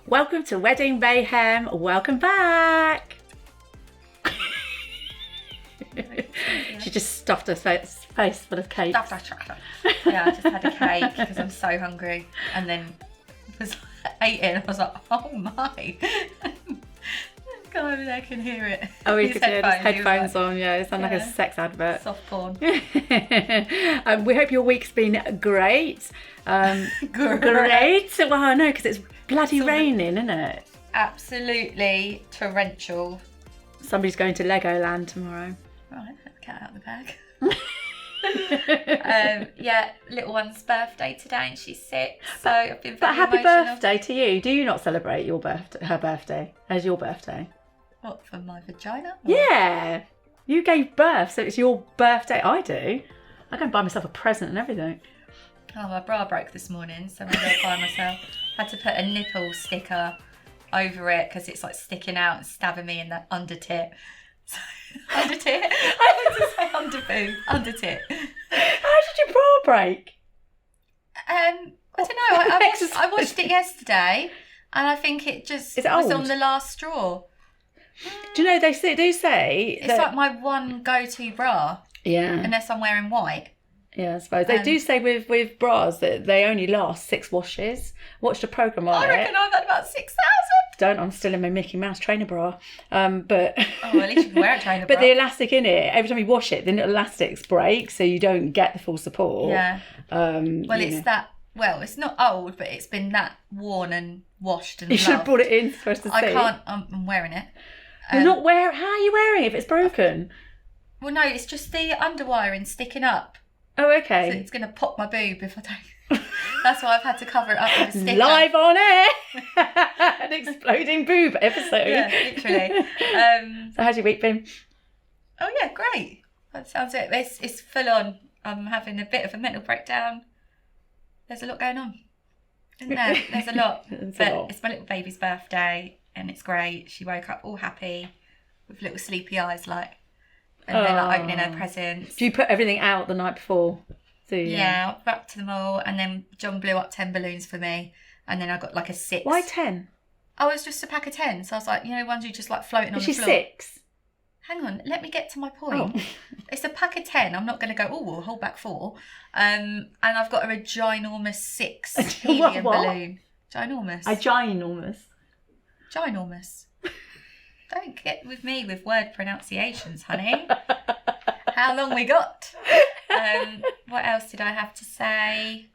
Welcome to Wedding Mayhem. Welcome back. She just stuffed her face full of cake. Yeah, I just had a cake because I'm so hungry, and then was ate it and I was like, oh my. Guy over there can hear it. Oh, you could hear his headphones on. Yeah, it sounds like a sex advert. Soft porn. We hope your week's been great. Great. Well, no, because it's bloody raining, isn't it? Absolutely torrential. Somebody's going to Legoland tomorrow. Right, let the cat out of the bag. Yeah, little one's birthday today and she's 6, so I've been very But happy emotional. birthday to you. Do you not celebrate her birthday as your birthday? What, for my vagina? Yeah. You gave birth, so it's your birthday. I do. I go and buy myself a present and everything. Oh, my bra broke this morning, so I'm going to buy myself. Had to put a nipple sticker over it because it's like sticking out and stabbing me in the under tit. So, under tit? I meant to say under boob. Under tit. How did your bra break? I don't know. I watched it yesterday and I think it just Is it was old? on the last straw. Do you know, they do say... It's like my one go-to bra. Yeah. Unless I'm wearing white. Yeah, I suppose. They do say with bras that they only last 6 washes. Watched a programme on it. I reckon I've had about 6,000. I'm still in my Mickey Mouse trainer bra. But Oh, well, at least you can wear a trainer bra. but the elastic in it, every time you wash it, the little elastics break, so you don't get the full support. Yeah. Well, it's know. that... Well, it's not old, but it's been that worn and washed and You should have loved. brought it in for us to see. I can't... I'm wearing it. You're not wearing... How are you wearing it if it's broken? Well, no, it's just the underwiring sticking up. Oh, So okay. it's going to pop my boob if I don't... That's why I've had to cover it up with a sticker. Live on air! An exploding boob episode. Yeah, literally. So how's your week been? Oh, yeah, great. That sounds it. It's full on. I'm having a bit of a mental breakdown. There's a lot going on. Isn't there? There's a lot. There's But a lot. it's my little baby's birthday and it's great. She woke up all happy with little sleepy eyes like, and then like opening her presents. Do you put everything out the night before? Do you? Yeah, I wrapped them all and then John blew up 10 balloons for me and then I got like a 6. Why 10? Oh, it was just a pack of 10. So I was like, you know, ones you just like floating on Is the she floor. 6? Hang on, let me get to my point. Oh. It's a pack of 10. I'm not going to go, oh, we'll hold back 4. And I've got a ginormous 6 helium What? balloon. Ginormous. A ginormous. Ginormous. Don't get with me with word pronunciations, honey. How long we got? What else did I have to say?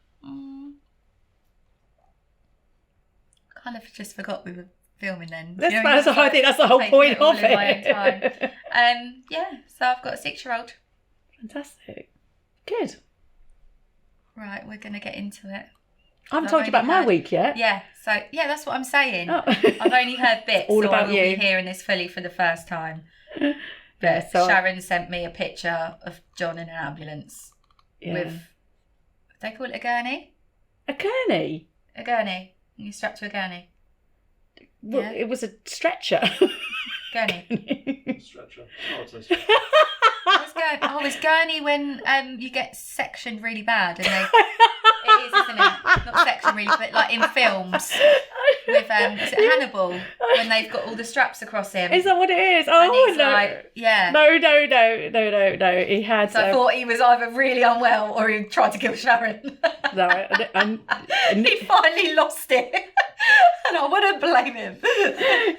Kind of just forgot we were filming then. I like, think that's the whole taking point all of in my own it. time. Yeah, so I've got a 6-year-old. Fantastic. Good. Right, we're going to get into it. I haven't told you about my week yet. Yeah, so yeah, that's what I'm saying. Oh. I've only heard bits, All so about I will you. be hearing this fully for the first time. Yeah, so Sharon sent me a picture of John in an ambulance yeah. with, they call it a gurney? A gurney. A gurney. You strapped to a gurney. Well, Yeah. it was a stretcher. Gurney. Stretcher. Oh, it's a stretcher. It's gurney when you get sectioned really bad and they... It is, isn't it? Not sectioned really, but like in films with is it Hannibal when they've got all the straps across him. Is that what it is? And Oh he's no. like, yeah. No. He had. So I thought he was either really unwell or he tried to kill Sharon. No, He finally lost it. And I wouldn't blame him.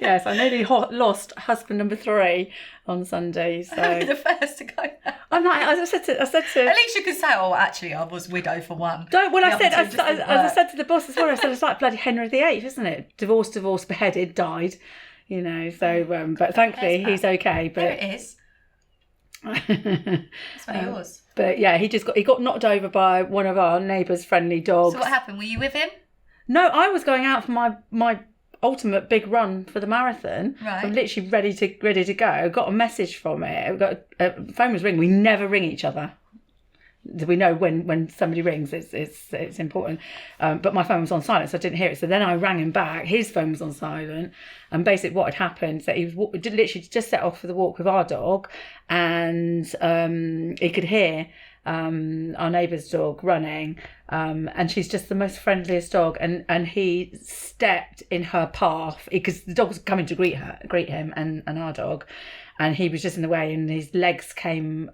yes, I nearly lost husband number 3 on Sunday. So I'll be the first to go. I'm like, as I said to. At least you could say, oh, actually, I was widow for 1. Don't. Well, The I other said, two as just didn't I work. said to the boss as well. I said it's like bloody Henry VIII, isn't it? Divorced, beheaded, died. You know. So, but thankfully he's okay. There But it is. It's one of yours. But yeah, he got knocked over by one of our neighbours' friendly dogs. So what happened? Were you with him? No, I was going out for my ultimate big run for the marathon. Right. I'm literally ready to go. I got a message from it. The phone was ringing. We never ring each other. We know when somebody rings, it's important. But my phone was on silent, so I didn't hear it. So then I rang him back. His phone was on silent, and basically what had happened is that he was literally just set off for the walk with our dog, and he could hear our neighbour's dog, running, and she's just the most friendliest dog, and he stepped in her path because the dog was coming to greet him and our dog, and he was just in the way, and his legs came,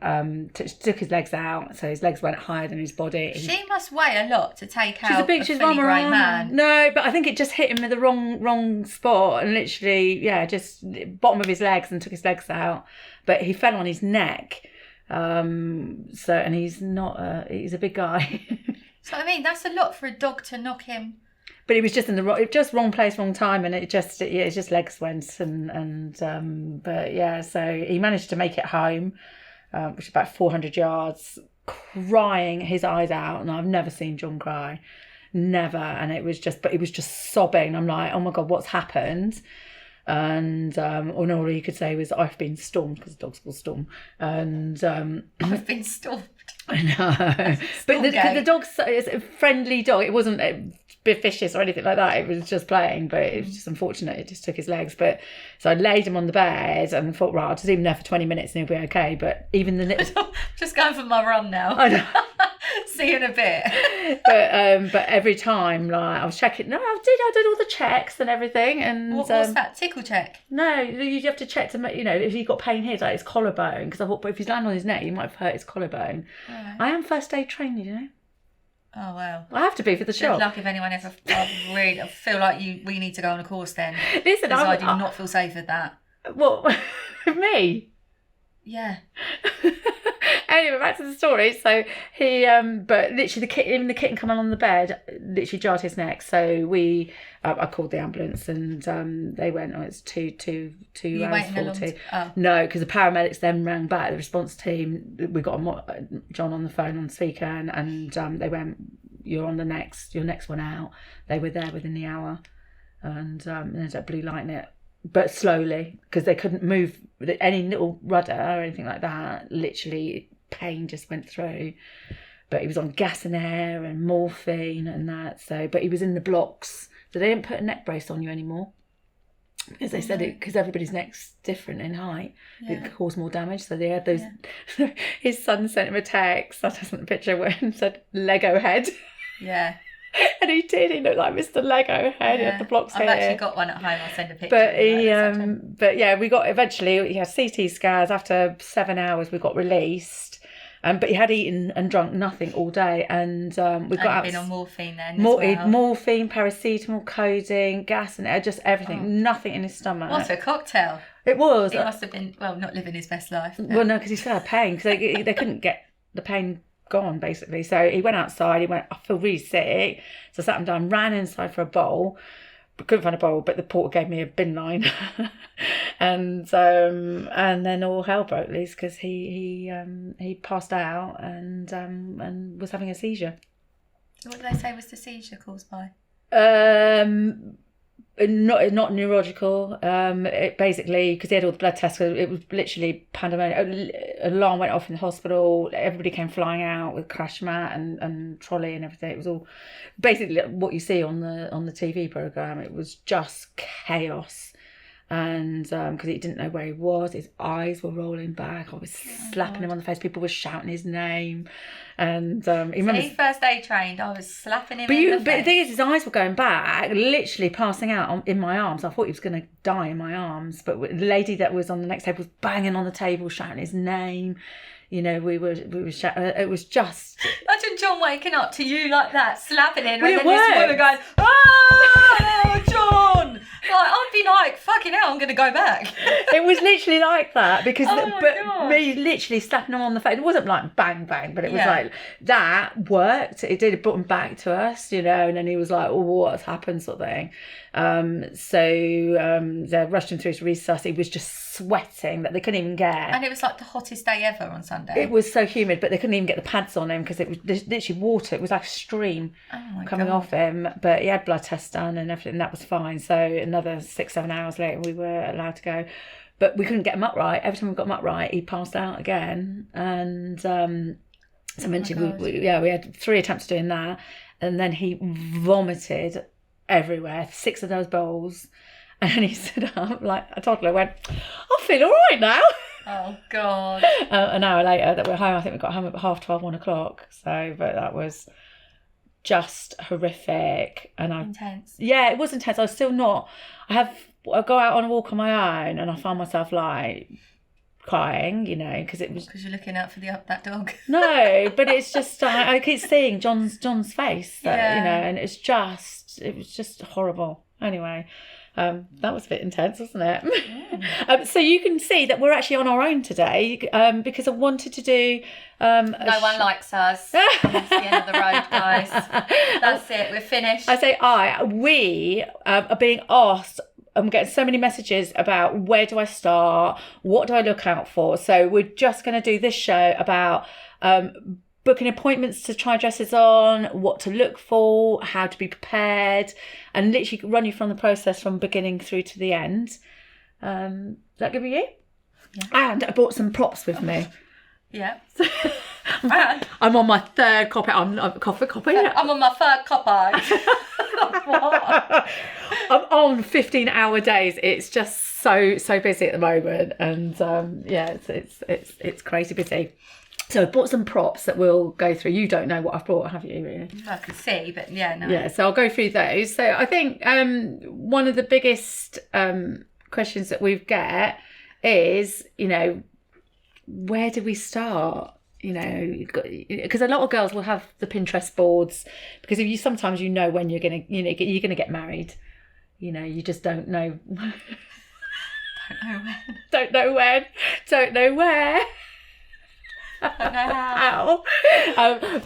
took his legs out, so his legs went higher than his body. She must weigh a lot to take out She's a fully grown man. No, but I think it just hit him in the wrong spot, and literally, just bottom of his legs, and took his legs out. But he fell on his neck. And he's he's a big guy. So I mean, that's a lot for a dog to knock him. But he was just in the wrong place, wrong time, and it just legs went, and so he managed to make it home, which is about 400 yards, crying his eyes out, and I've never seen John cry, never, and he was just sobbing. I'm like, oh my God, what's happened? And all he could say was, I've been stormed, because the dog's called Storm, and I've been stormed. I know, but the dog's it's a friendly dog. It wasn't a bit vicious or anything like that. It was just playing, but it was just unfortunate. It just took his legs. But so I laid him on the bed and thought, right, I'll just leave him there for 20 minutes and he'll be okay. But even the just going for my run now. I know. See you in a bit. But every time, like, I was checking. No, I did all the checks and everything. And what's that, tickle check? No, you have to check to, if he got pain here, like his collarbone, because I thought, but if he's landing on his neck, he might have hurt his collarbone. Right. I am first aid trained, you know. Oh wow! I have to be for the shop. Good luck if anyone ever. I feel like we need to go on a course then. Listen, I do not feel safe with that. What? Me? Yeah. Anyway, back to the story. So he, but literally the kitten coming on the bed literally jarred his neck. So I called the ambulance, and they went. Oh, it's 2 hours 40. No, because the paramedics then rang back. The response team. We got John on the phone on speaker, and they went, "You're on your next one out." They were there within the hour, and ended up blue lighting it. But slowly, because they couldn't move any little rudder or anything like that. Literally, pain just went through. But he was on gas and air and morphine and that. So, but he was in the blocks. So they didn't put a neck brace on you anymore, because they said it, because everybody's neck's different in height. Yeah. It caused more damage. So they had those. Yeah. His son sent him a text. I sent a picture where he said Lego head. Yeah. And he did. He looked like Mr. Lego head. He had the blocks here. I've actually got one at home. I'll send a picture. But we got eventually. He had CT scans. After 7 hours, we got released. But he had eaten and drunk nothing all day, and we got out. Been on morphine then. Morphine, paracetamol, codeine, gas, and just everything. Nothing in his stomach. What a cocktail! It was. He must have been not living his best life. Well, no, because he still had pain, because they couldn't get the pain gone, basically. So he went outside. He went, I feel really sick. So I sat him down, ran inside for a bowl, but couldn't find a bowl. But the porter gave me a bin line, and then all hell broke loose, because he passed out and was having a seizure. What did they say was the seizure caused by? Not neurological. It basically, because he had all the blood tests, it was literally pandemonium. An alarm went off in the hospital. Everybody came flying out with crash mat and trolley and everything. It was all basically what you see on the TV program. It was just chaos. And because he didn't know where he was, his eyes were rolling back. I was slapping him on the face. People were shouting his name, and he first aid trained. I was slapping him. But the thing is, his eyes were going back, literally passing out in my arms. I thought he was going to die in my arms. But the lady that was on the next table was banging on the table, shouting his name. You know, we were it was just. Imagine John waking up to you like that, slapping him, well, and then this woman goes, "Oh, John!" Like, I'd be like, "Fucking hell, I'm going to go back." It was literally like that, because God. Me literally slapping him on the face. It wasn't like bang bang, but it was like that worked. It did. It brought him back to us, you know. And then he was like, "Oh, what's happened?" sort of thing. They rushed him through to resus. He was just sweating that they couldn't even get. And it was like the hottest day ever on Sunday. It was so humid, but they couldn't even get the pads on him, because it was literally water. It was like a stream coming off him. But he had blood tests done and everything. That was fine. So another 6-7 hours later, we were allowed to go. But we couldn't get him upright. Every time we got him upright, he passed out again. And so eventually, we had 3 attempts doing that. And then he vomited everywhere, 6 of those bowls. And then he stood up like a toddler, went, "I feel all right now." Oh, God. An hour later that we're home. I think we got home at 12:30, 1 o'clock. So, but that was just horrific. And Intense. Yeah, it was intense. I was still not. I go out on a walk on my own, and I find myself like crying, because it was. Because you're looking out for that dog. No, but it's just I keep seeing John's face, and it was just horrible. Anyway. That was a bit intense, wasn't it? So you can see that we're actually on our own today because I wanted to do... no one likes us. That's the end of the road, guys. That's it. We're finished. I say we are being asked... I'm getting so many messages about where do I start? What do I look out for? So we're just going to do this show about... booking appointments to try dresses on, what to look for, how to be prepared, and literally run you from the process from beginning through to the end. Is that good for you? Yeah. And I brought some props with me. Yeah. I'm on my third copy. I'm copy. I'm on my third copy. What? I'm on 15-hour days. It's just so busy at the moment, and it's crazy busy. So I bought some props that we'll go through. You don't know what I've brought, have you, really? I can see, but yeah, no. Yeah, so I'll go through those. So I think one of the biggest questions that we get is, where do we start? Because a lot of girls will have the Pinterest boards, because if sometimes when you're gonna get married, you just don't know. Don't know when. Don't know where. I don't know how.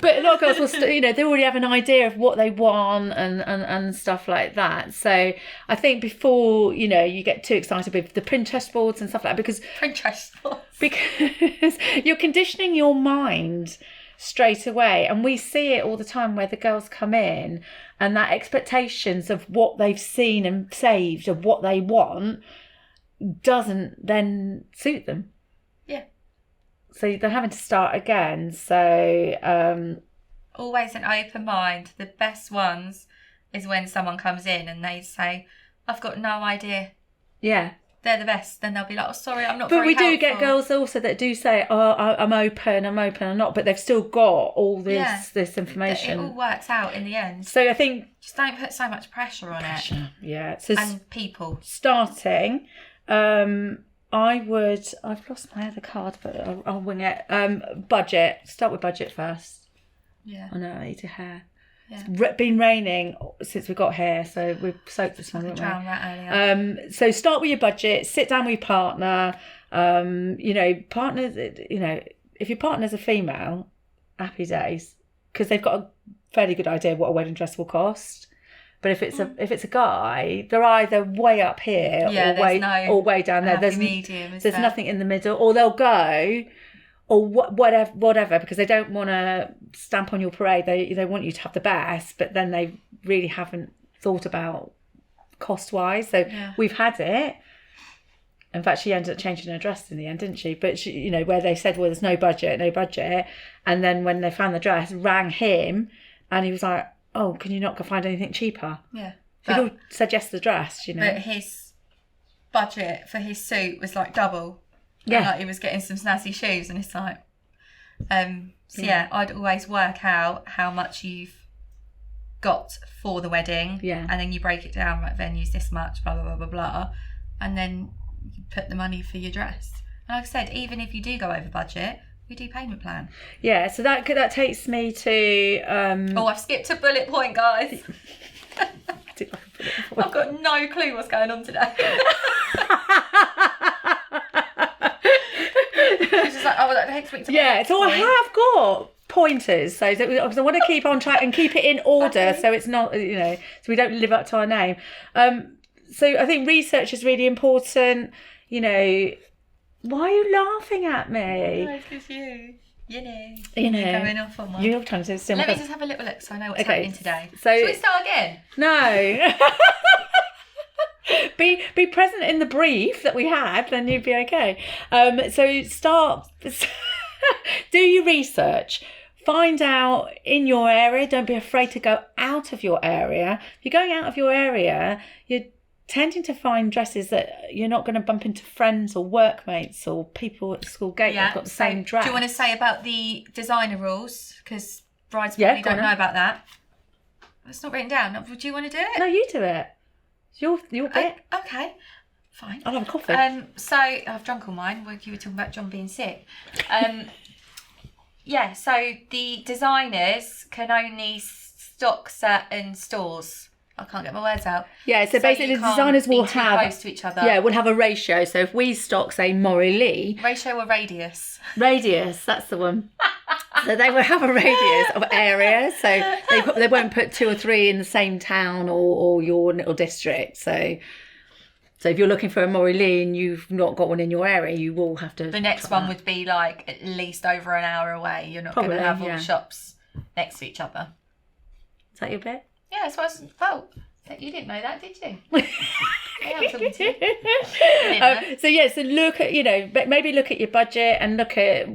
But a lot of girls will they already have an idea of what they want and stuff like that. So I think before you get too excited with the Pinterest boards and stuff like that, because you're conditioning your mind straight away, and we see it all the time where the girls come in and that expectations of what they've seen and saved of what they want doesn't then suit them. So they're having to start again. So always an open mind. The best ones is when someone comes in and they say, I've got no idea. Yeah. They're the best. Then they'll be like, oh, sorry, I'm not very helpful. But we do get girls also that do say, oh, I'm open, or not. But they've still got all this information. It all works out in the end. So I think... Just don't put so much pressure on it. Yeah. So and people. Starting... I've lost my other card, but I'll wing it. Budget. Start with budget first. Yeah. I know, I need a hair. Yeah. It's been raining since we got here, so we've soaked this one, haven't we? So start with your budget, sit down with your partner. Partners, if your partner's a female, happy days, because they've got a fairly good idea of what a wedding dress will cost. But if it's a guy, they're either way up here or way down there. There's nothing in the middle, or they'll go, or whatever, because they don't want to stamp on your parade. They want you to have the best, but then they really haven't thought about cost wise. So we've had it. In fact, she ended up changing her dress in the end, didn't she? But she, where they said, well, there's no budget, and then when they found the dress, rang him, and he was like, oh, can you not go find anything cheaper? Yeah. He'd all suggest the dress, But his budget for his suit was like double. Yeah. And, like, he was getting some snazzy shoes, and it's like... I'd always work out how much you've got for the wedding. Yeah. And then you break it down, like, venues this much, blah, blah, blah, blah, blah. And then you put the money for your dress. And like I said, even if you do go over budget... We do payment plan. Yeah, so that takes me to... I've skipped a bullet point, guys. I've got no clue what's going on today. It's just like, that takes me to... Yeah, so I have got pointers, so because I want to keep on track and keep it in order, so it's not, so we don't live up to our name. So I think research is really important, Why are you laughing at me? No, because you're going off on one. You're trying to do Let me just have a little look so I know what's happening today. So should we start again? No. Be present in the brief that we had, then you'd be okay. So start. Do your research. Find out in your area. Don't be afraid to go out of your area. If you're going out of your area, you're tending to find dresses that you're not going to bump into friends or workmates or people at the school gate that've got the same dress. Do you want to say about the designer rules? Because brides probably don't know about that. It's not written down. Do you want to do it? No, you do it. It's your bit. Okay, fine. I'll have a coffee. So I've drunk all mine. You were talking about John being sick. Yeah, so the designers can only stock certain stores. I can't get my words out. Yeah, so basically the designers will have close to each other. Yeah, we'll have a ratio. So if we stock, say, Maury Lee, ratio or radius? Radius, that's the one. So they will have a radius of area. So they won't put 2 or 3 in the same town or your little district. So if you're looking for a Maury Lee and you've not got one in your area, you will have to. The next one would be like at least over an hour away. You're not going to have all the shops next to each other. Is that your bit? Yeah, well, you didn't know that, did you? Yeah, I'm talking to you. So look at, maybe look at your budget and look at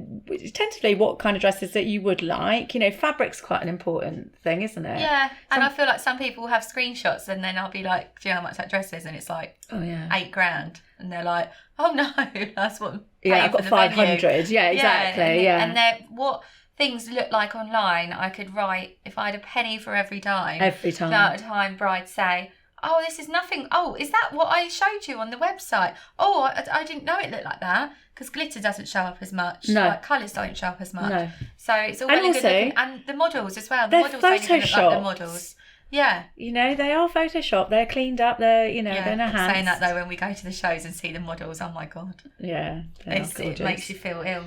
tentatively what kind of dresses that you would like. Fabric's quite an important thing, isn't it? Yeah, and I feel like some people have screenshots and then I'll be like, do you know how much that dress is? And it's like, $8,000. And they're like, oh no, that's what. Yeah, I've got 500. Yeah, exactly. And they're what things look like online. I could write, if I had a penny for every time. Every time. Now, at a time, brides say, oh, this is nothing. Oh, is that what I showed you on the website? Oh, I didn't know it looked like that. Because glitter doesn't show up as much. No. Like colours don't show up as much. No. So it's all really good looking. And the models as well. The models don't even look like the models. Yeah. They are Photoshopped. They're cleaned up. They're, they're enhanced. Saying that though, when we go to the shows and see the models, oh my God. Yeah. It makes you feel ill.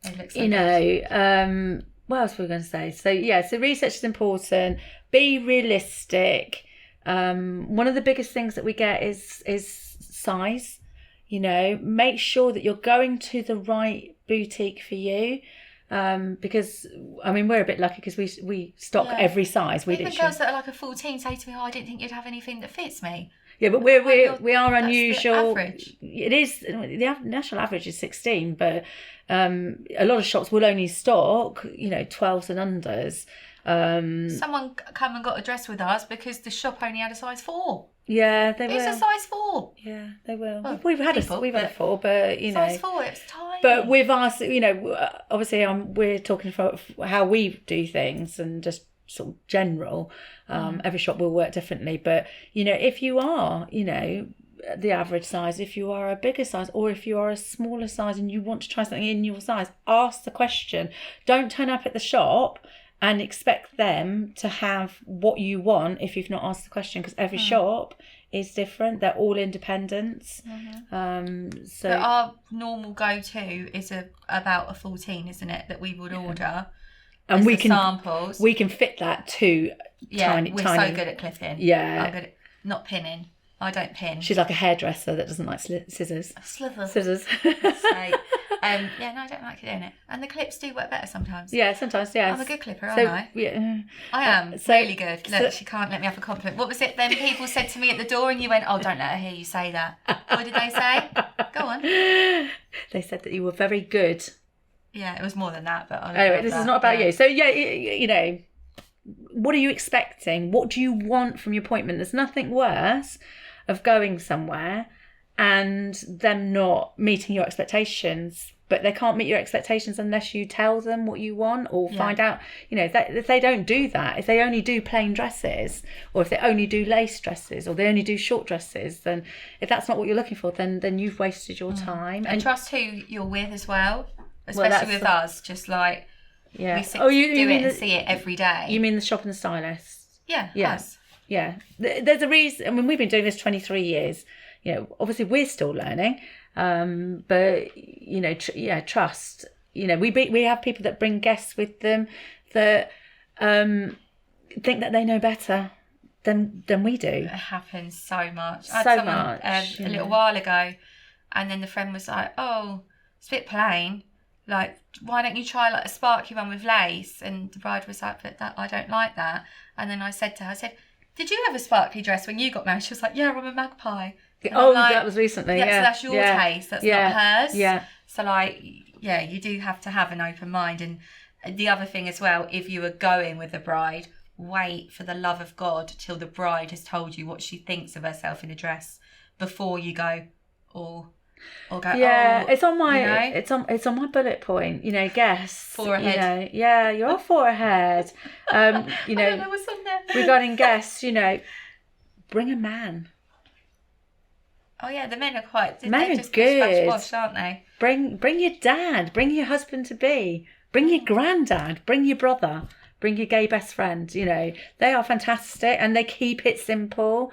They look so good. What else were we going to say? So research is important. Be realistic. One of the biggest things that we get is size. Make sure that you're going to the right boutique for you. Because we're a bit lucky because we stock every size. Even girls that are like a 14 say to me, "Oh, I didn't think you'd have anything that fits me." Yeah, but we are unusual. The average. It is the national average is 16, but a lot of shops will only stock 12s and unders. Someone come and got a dress with us because the shop only had a size 4. Yeah, they will. It's a size 4. Yeah, they will. Well, we've had a 4, but size 4. It's tiny. But with us, obviously, we're talking for how we do things and just sort of general. Every shop will work differently, but if you are, the average size, if you are a bigger size, or if you are a smaller size and you want to try something in your size, ask the question. Don't turn up at the shop and expect them to have what you want if you've not asked the question, because every shop is different. They're all independents. So our normal go-to is about a 14, isn't it, that we would order, and we can samples. We can fit that to tiny. We're so good at clipping. Yeah, I'm good at not pinning. I don't pin. She's like a hairdresser that doesn't like scissors. Scissors. Yeah, no, I don't like doing it. And the clips do work better sometimes. Yeah, sometimes, yeah. I'm a good clipper, aren't I? Yeah. I am really good. Look, she can't let me have a compliment. What was it then people said to me at the door and you went, oh, don't let her hear you say that. What did they say? Go on. They said that you were very good. Yeah, it was more than that. But anyway, this is not about you. So, what are you expecting? What do you want from your appointment? There's nothing worse of going somewhere and them not meeting your expectations, but they can't meet your expectations unless you tell them what you want or find out, if they don't do that, if they only do plain dresses, or if they only do lace dresses, or they only do short dresses, then if that's not what you're looking for, then you've wasted your time. And trust who you're with as well, especially with us, just like we do it and see it every day. You mean the shop and the stylist? Yeah, us. Yeah, there's a reason. We've been doing this 23 years. Obviously we're still learning, but trust. We have people that bring guests with them that think that they know better than we do. It happens so much. I had someone a little while ago, and then the friend was like, "Oh, it's a bit plain. Like, why don't you try like a sparkly one with lace?" And the bride was like, "But I don't like that." And then I said to her, "Did you have a sparkly dress when you got married?" She was like, "Yeah, I'm a magpie." And that was recently. So that's your taste. That's not hers. Yeah. So you do have to have an open mind. And the other thing as well, if you are going with a bride, wait for the love of God till the bride has told you what she thinks of herself in a dress before you go, or go. Yeah, oh, it's on my you know? it's on my bullet point. You know, guests. Forehead. You know, yeah, your forehead. You I know, don't know what's on there. regarding guests, you know, bring a man. Oh yeah, the men are quite. Men They're are just good. wash, aren't they? Bring your dad. Bring your husband to be. Bring your granddad. Bring your brother. Bring your gay best friend. You know, they are fantastic and they keep it simple.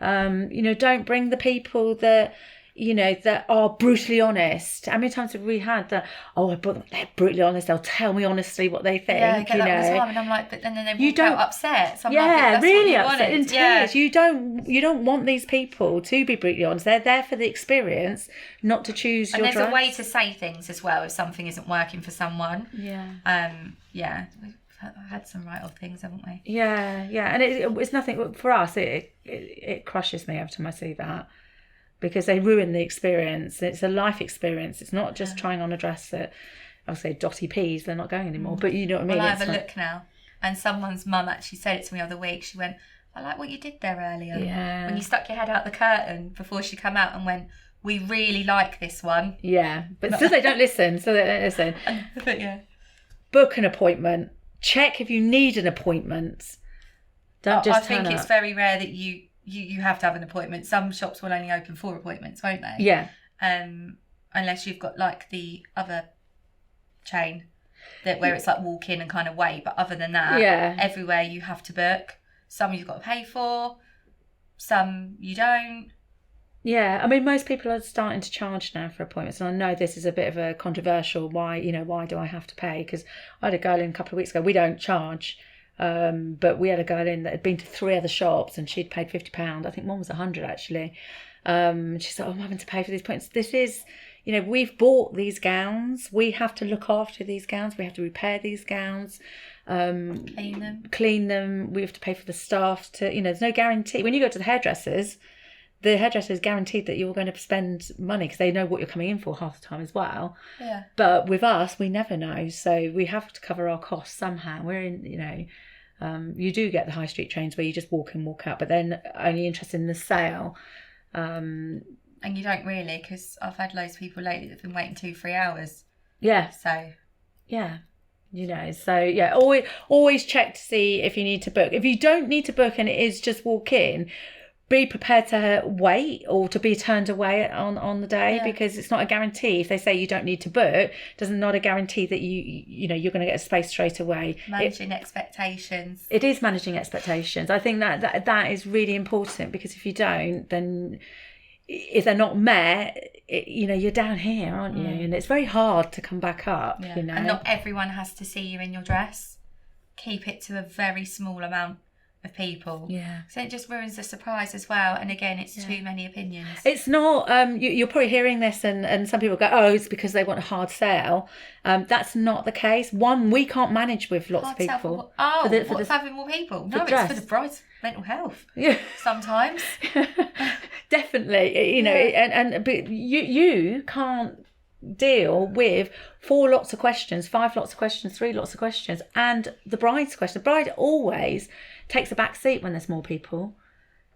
You know, don't bring the people that, you know, that are brutally honest. How many times have we had that? Oh, they're brutally honest. They'll tell me honestly what they think. Yeah, I get you that all the know, time, and I'm like, but then they walk out upset. So I'm like, yeah, that's really what you upset in wanted. tears. You don't want these people to be brutally honest. They're there for the experience, not to choose And your there's dress. a way to say things as well if something isn't working for someone. Yeah. Yeah, we've had some right off things, haven't we? Yeah, and it's nothing for us. It crushes me every time I see that, because they ruin the experience. It's a life experience. It's not just trying on a dress that, I'll say, dotty peas. They're not going anymore. But you know what I mean. Well, I have a look now, and someone's mum actually said it to me the other week. She went, "I like what you did there earlier. Yeah. When you stuck your head out the curtain before she come out and went, we really like this one." Yeah, but still they don't listen. So they don't listen. But yeah. Book an appointment. Check if you need an appointment. Don't just I think turn it's up. very rare that you have to have an appointment. Some shops will only open for appointments, won't they? Yeah. Unless you've got like the other chain where it's like walk in and kind of wait. But other than that, everywhere you have to book. Some you've got to pay for, some you don't. Yeah, I mean, most people are starting to charge now for appointments, and I know this is a bit of a controversial. Why do I have to pay? Because I had a girl in a couple of weeks ago. We don't charge, but we had a girl in that had been to 3 other shops, and she'd paid £50. I think one was £100 actually. She said, "Oh, I'm having to pay for these appointments." This is, you know, we've bought these gowns. We have to look after these gowns. We have to repair these gowns. Clean them. We have to pay for the staff to. You know, there's no guarantee when you go to the hairdressers. The hairdresser is guaranteed that you're going to spend money because they know what you're coming in for half the time as well. Yeah. But with us, we never know. So we have to cover our costs somehow. We're in, you know, you do get the high street trains where you just walk in, walk out, but then only interested in the sale. And you don't really, because I've had loads of people lately that have been waiting 2-3 hours. Yeah. So. Yeah. You know, so yeah, always check to see if you need to book. If you don't need to book and it is just walk in, be prepared to wait or to be turned away on the day, because it's not a guarantee. If they say you don't need to book, doesn't not a guarantee that you know you're going to get a space straight away. Managing expectations. It is managing expectations. I think that is really important, because if you don't, then if they're not met, you know, you're down here, aren't you? And it's very hard to come back up. You know, and not everyone has to see you in your dress. Keep it to a very small amount of people. Yeah. So it just ruins the surprise as well. And again, it's too many opinions. It's not, you're probably hearing this and some people go, oh, it's because they want a hard sale. That's not the case. One, we can't manage with lots of people. What's having more people? No, it's for the bride's mental health. Yeah. Sometimes. Definitely. You know, but you can't deal with 4 lots of questions, 5 lots of questions, 3 lots of questions, and the bride's question. The bride always takes a back seat when there's more people,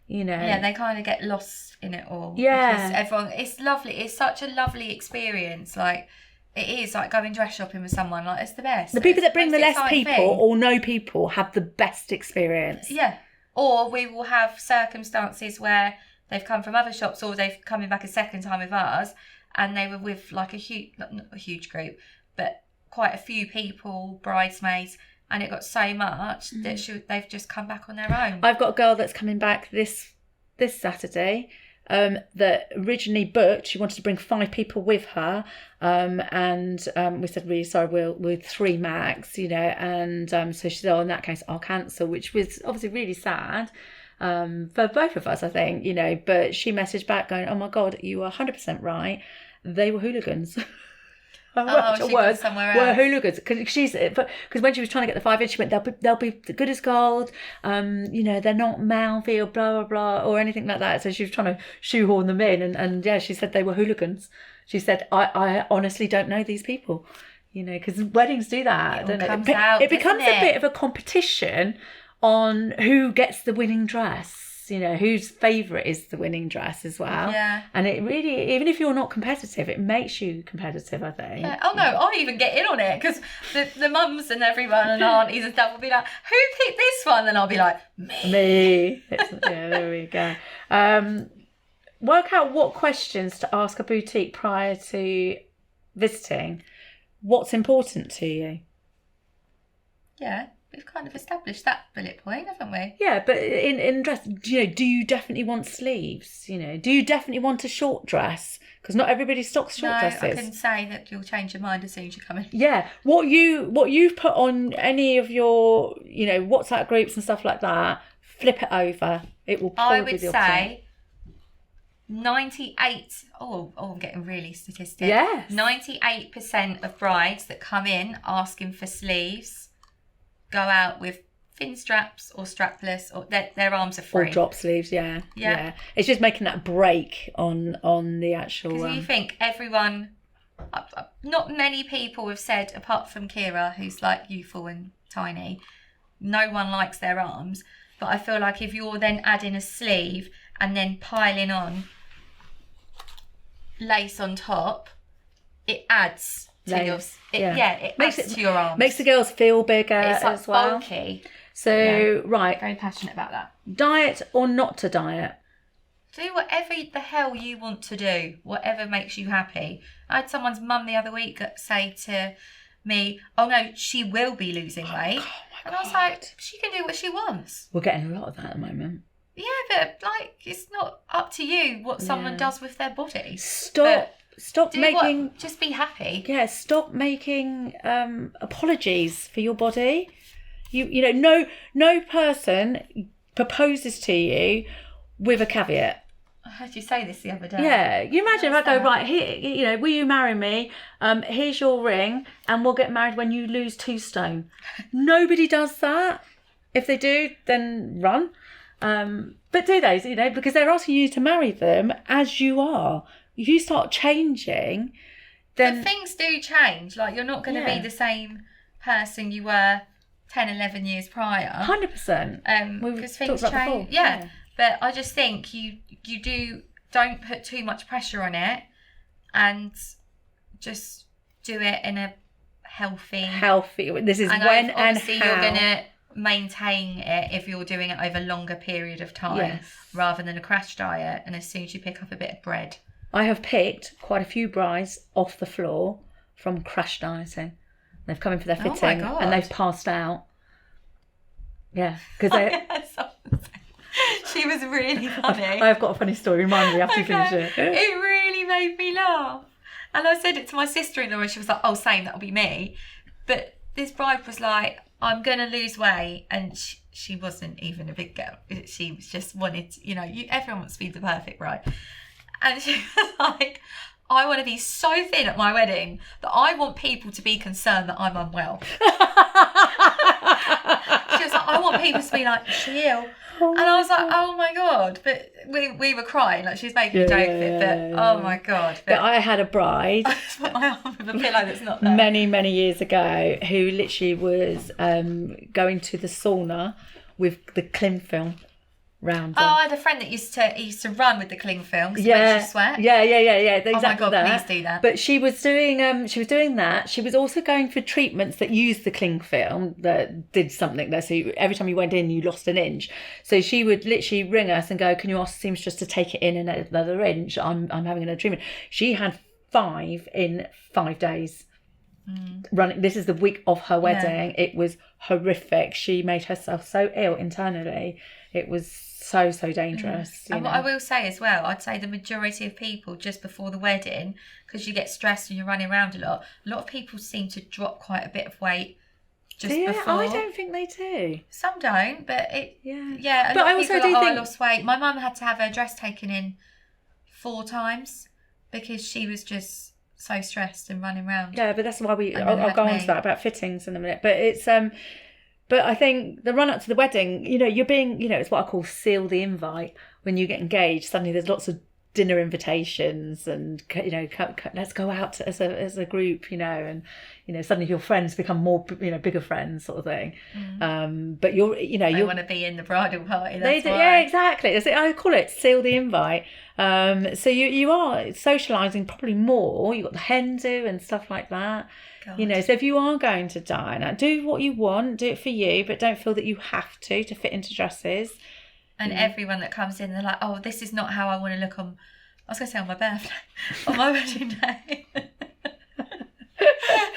you know. Yeah, they kind of get lost in it all. Yeah. Because everyone, it's lovely. It's such a lovely experience. Like, it is like going dress shopping with someone. Like, it's the best. The people that bring the less people thing. or no people have the best experience. Yeah. Or we will have circumstances where they've come from other shops or they've coming back a second time with ours, and they were with like not a huge group, but quite a few people, bridesmaids, and it got so much that they've just come back on their own. I've got a girl that's coming back this Saturday that originally booked. She wanted to bring 5 people with her, and we said, really sorry, we're 3 max, you know, and so she said, oh, in that case I'll cancel, which was obviously really sad for both of us, I think, you know. But she messaged back going, oh my God, you are 100% right, they were hooligans. Words somewhere else. Were hooligans, because when she was trying to get the 5 in, she went, they'll be good as gold, you know, they're not mouthy or blah blah blah or anything like that. So she was trying to shoehorn them in, and yeah, she said they were hooligans. She said, I honestly don't know these people, you know, because weddings do that. It becomes a bit of a competition on who gets the winning dress. You know, whose favourite is the winning dress as well. Yeah. And it really, even if you're not competitive, it makes you competitive, I think. Yeah. Oh no, I even get in on it because the mums and everyone and aunties and stuff will be like, who picked this one? And I'll be like, me. Yeah, there we go. Work out what questions to ask a boutique prior to visiting. What's important to you? Yeah. We've kind of established that bullet point, haven't we? Yeah, but in dress, you know, do you definitely want sleeves? You know, do you definitely want a short dress? Because not everybody stocks short dresses. I can say that you'll change your mind as soon as you come in. Yeah, what you've put on any of your, you know, WhatsApp groups and stuff like that, flip it over. It will probably be the opposite. I would say 98. I'm getting really statistic. Yes. 98% of brides that come in asking for sleeves go out with thin straps or strapless, or their arms are free. Or drop sleeves, yeah. It's just making that break on the actual... Because you think everyone... Not many people have said, apart from Kira, who's like youthful and tiny, no one likes their arms. But I feel like if you're then adding a sleeve and then piling on lace on top, it adds... it adds to your arms. Makes the girls feel bigger as well. Bulky. So, right. Very passionate about that. Diet or not to diet? Do whatever the hell you want to do. Whatever makes you happy. I had someone's mum the other week say to me, oh no, she will be losing weight. And I was like, she can do what she wants. We're getting a lot of that at the moment. Yeah, but like, it's not up to you what someone does with their body. Stop making... just be happy. Yeah, stop making apologies for your body. You know, no person proposes to you with a caveat. I heard you say this the other day. Yeah, you imagine if I go, right, here, you know, will you marry me? Here's your ring and we'll get married when you lose 2 stone. Nobody does that. If they do, then run. But do they, you know, because they're asking you to marry them as you are. If you start changing, then... But things do change. Like, you're not going to be the same person you were 10, 11 years prior. 100%. Because things change. Yeah. But I just think you don't put too much pressure on it and just do it in a healthy... This is when and how. You're going to maintain it if you're doing it over a longer period of time rather than a crash diet, and as soon as you pick up a bit of bread. I have picked quite a few brides off the floor from crash dieting. They've come in for their fitting and they've passed out. Yeah, because they... She was really funny. I've got a funny story. Remind me after you finish it. It really made me laugh. And I said it to my sister-in-law and she was like, oh, same, that'll be me. But this bride was like, I'm going to lose weight. And she wasn't even a big girl. She just wanted, everyone wants to be the perfect bride. And she was like, I want to be so thin at my wedding that I want people to be concerned that I'm unwell. She was like, I want people to be like, chill. And I was like, oh my God. But we were crying. Like, she was making a joke of it. But oh my God. But I had a bride. I just put my arm with a pillow that's not there. Many, many years ago, who literally was going to the sauna with the cling film round. I had a friend that used to run with the cling film because it makes you sweat. Yeah. Exactly. Oh my God, please do that. But she was doing that. She was also going for treatments that used the cling film that did something there. So every time you went in, you lost an inch. So she would literally ring us and go, "Can you ask the seamstress to take it in another inch? I'm having another treatment." She had 5 in 5 days. Running. This is the week of her wedding. It was horrific. She made herself so ill internally. It was so dangerous. And what I will say as well, I'd say the majority of people just before the wedding, because you get stressed and you're running around a lot of people seem to drop quite a bit of weight just before. I don't think they do. Some don't, but But I also do think I lost weight. My mum had to have her dress taken in 4 times because she was just so stressed and running around. Yeah, but that's why I'll go on to that about fittings in a minute. But it's but I think the run up to the wedding, you're being, it's what I call seal the invite. When you get engaged, suddenly there's lots of dinner invitations and, you know, let's go out as a group, you know, and, you know, suddenly your friends become more, you know, bigger friends sort of thing. But you're, you know, you want to be in the bridal party. Yeah, exactly. I call it seal the invite. So you are socialising probably more. You've got the hen do and stuff like that. God. You know, so if you are going to dine, do what you want, do it for you, but don't feel that you have to fit into dresses. And everyone that comes in, they're like, oh, this is not how I want to look on, I was going to say on my birthday, on my wedding day.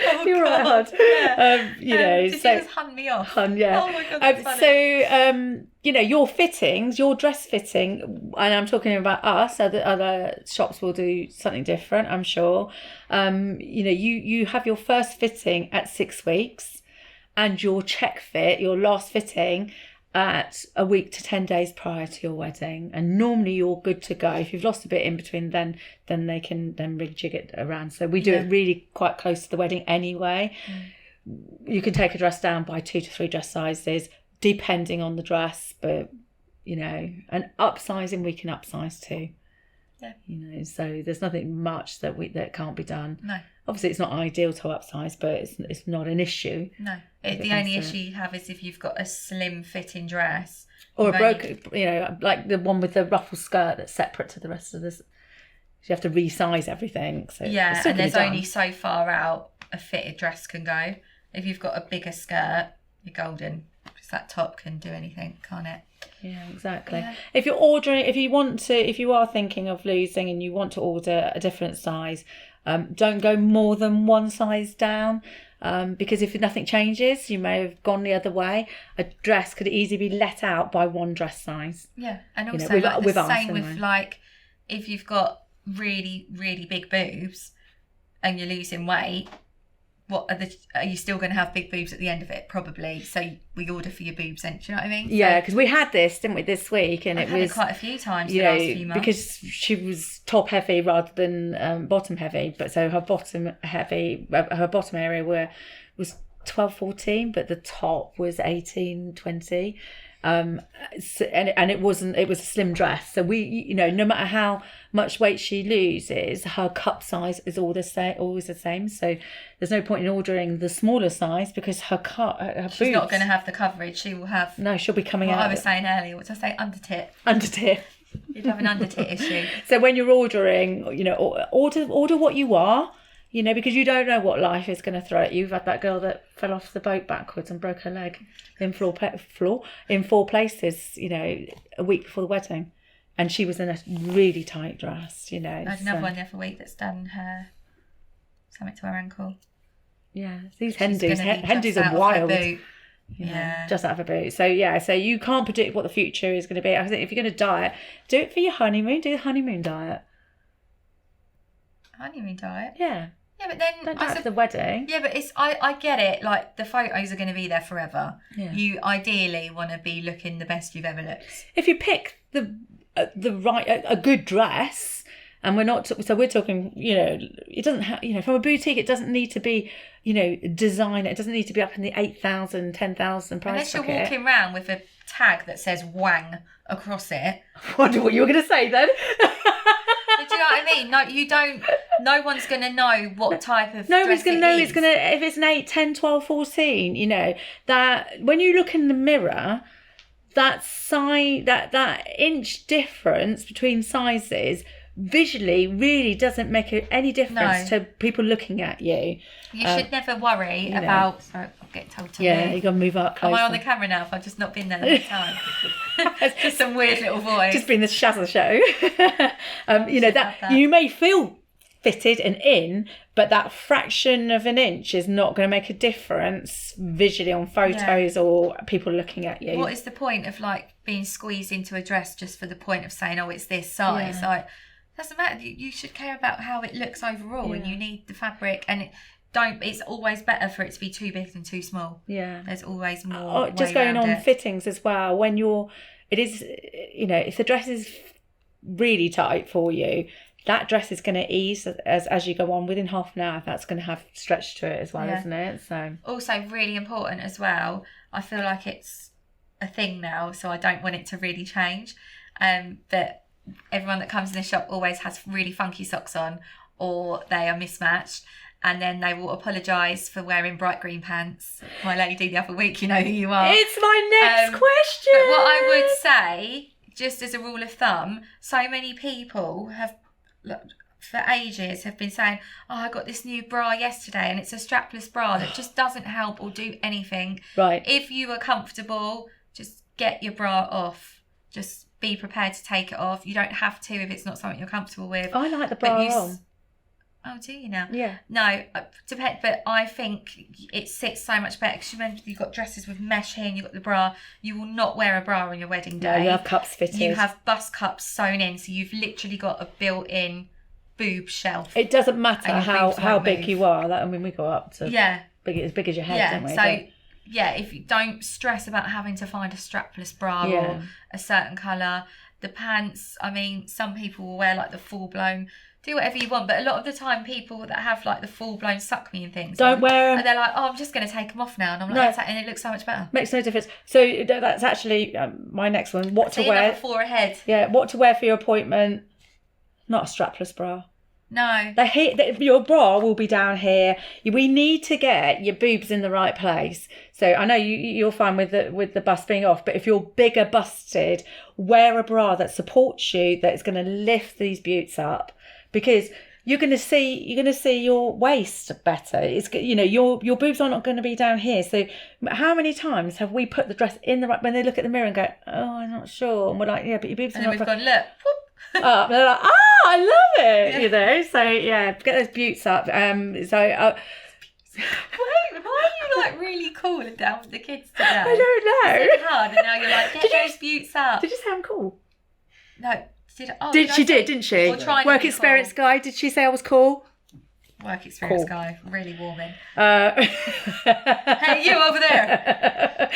Oh, you're right, hard. Yeah. You know, did you just hunt me off? Yeah. Oh my God, that's funny. So, you know, your fittings, your dress fitting, and I'm talking about us, other shops will do something different, I'm sure. You know, you have your first fitting at 6 weeks and your check fit, your last fitting, at a week to 10 days prior to your wedding, and normally you're good to go. If you've lost a bit in between, then they can then rejig it around. So we do it really quite close to the wedding anyway. You can take a dress down by 2 to 3 dress sizes depending on the dress, but you know, and upsizing, we can upsize too. Yeah. You know, so there's nothing much that can't be done. No. Obviously, it's not ideal to upsize, but it's not an issue. No. The only issue you have is if you've got a slim fitting dress. Or a broken, you know, like the one with the ruffle skirt that's separate to the rest of this. You have to resize everything. So yeah, and there's only so far out a fitted dress can go. If you've got a bigger skirt, you're golden. Because that top can do anything, can't it? Yeah, exactly. Yeah. If you are thinking of losing and you want to order a different size, don't go more than one size down, because if nothing changes, you may have gone the other way. A dress could easily be let out by one dress size. Yeah, and also same with like if you've got really, really big boobs and you're losing weight, are you still going to have big boobs at the end of it? Probably. So we order for your boobs, and do you know what I mean? Yeah, because we had this, didn't we, this week, and I've had it quite a few times the last few months. Because she was top heavy rather than bottom heavy, but so her bottom area was 12, 14, but the top was 18, 20. And it was a slim dress, so we, you know, no matter how much weight she loses, her cup size is always the same. So there's no point in ordering the smaller size because her she's not going to have the coverage. She will have she'll be coming out. I was saying earlier, what did I say? Under tit. You'd have an under tit issue. So when you're ordering, you know, order what you are. You know, because you don't know what life is going to throw at you. You've had that girl that fell off the boat backwards and broke her leg in 4 places, you know, a week before the wedding. And she was in a really tight dress, you know. I had another one the other week that's done something to her ankle. Yeah, these hen dos are wild. Yeah, just out of a boot. So yeah, so you can't predict what the future is going to be. I think if you're going to diet, do it for your honeymoon. Do the honeymoon diet. Honeymoon diet? Yeah. Yeah, but then don't diet for the wedding. Yeah, but I get it. Like the photos are going to be there forever. Yeah. You ideally want to be looking the best you've ever looked. If you pick the right a good dress, and we're talking, you know, it doesn't have, you know, from a boutique, it doesn't need to be, you know, designer. It doesn't need to be up in the 8,000, 10,000 price. Unless you're bracket. walking around with a tag that says "Wang" across it. I wonder what you were going to say then. Do you know what I mean? No, you don't. No one's going to know what type of. Nobody's going to know. Is. It's going to, if it's an 8, 10, 12, 14. You know that when you look in the mirror, that inch difference between sizes visually really doesn't make any difference to people looking at you. You should never worry about. Sorry, I'm getting told to move. You got to move up closer. Am I on the camera now? If I've just not been there the whole time. Just some weird little voice. Just been the Shazza show. You know that you may feel fitted and in, but that fraction of an inch is not going to make a difference visually on photos or people looking at you. What is the point of like being squeezed into a dress just for the point of saying, oh, it's this size? Like, doesn't matter. You should care about how it looks overall, and you need the fabric. And it's always better for it to be too big than too small. Yeah, there's always more. Just going on fittings as well. When it is, you know, if the dress is really tight for you, that dress is going to ease as you go on. Within half an hour, that's going to have stretch to it as well, isn't it? So also really important as well. I feel like it's a thing now, so I don't want it to really change. But everyone that comes in the shop always has really funky socks on, or they are mismatched. And then they will apologise for wearing bright green pants. My lady the other week, you know who you are. It's my next question. But what I would say, just as a rule of thumb, so many people have, for ages, have been saying, oh, I got this new bra yesterday and it's a strapless bra that just doesn't help or do anything. Right. If you are comfortable, just get your bra off. Just be prepared to take it off. You don't have to if it's not something you're comfortable with. I like the bra on. Oh, do you now? Yeah. No, but I think it sits so much better because remember you've got dresses with mesh here and you've got the bra. You will not wear a bra on your wedding day. No, you have cups fitted. You have bust cups sewn in, so you've literally got a built-in boob shelf. It doesn't matter how big you are. I mean, we go up to as big as your head, don't we? So if you don't stress about having to find a strapless bra or a certain colour. The pants, I mean, some people will wear like the full-blown. Do whatever you want, but a lot of the time people that have like the full-blown suck me and things don't wear them, and they're like, oh, I'm just going to take them off now, and I'm like, and it looks so much better. Makes no difference. So that's actually my next one. What to wear? 4 ahead. Yeah, what to wear for your appointment? Not a strapless bra. No. Your bra will be down here. We need to get your boobs in the right place. So I know you're fine with the bust being off, but if you're bigger busted, wear a bra that supports you, that's going to lift these buttes up. Because you're going to see your waist better. It's your boobs are not going to be down here. So how many times have we put the dress in the right when they look at the mirror and go, oh, I'm not sure, and we're like, yeah, but your boobs. And then we've gone, look. Up, and they're like, oh, I love it. So get those buttes up. Why are you like really cool and down with the kids today? I don't know. It's so hard, and now you're like, get those buttes up. Did you say I'm cool? No. Didn't she? Work experience cool. guy. Did she say I was cool? Work experience guy, really warming. Hey, you over there.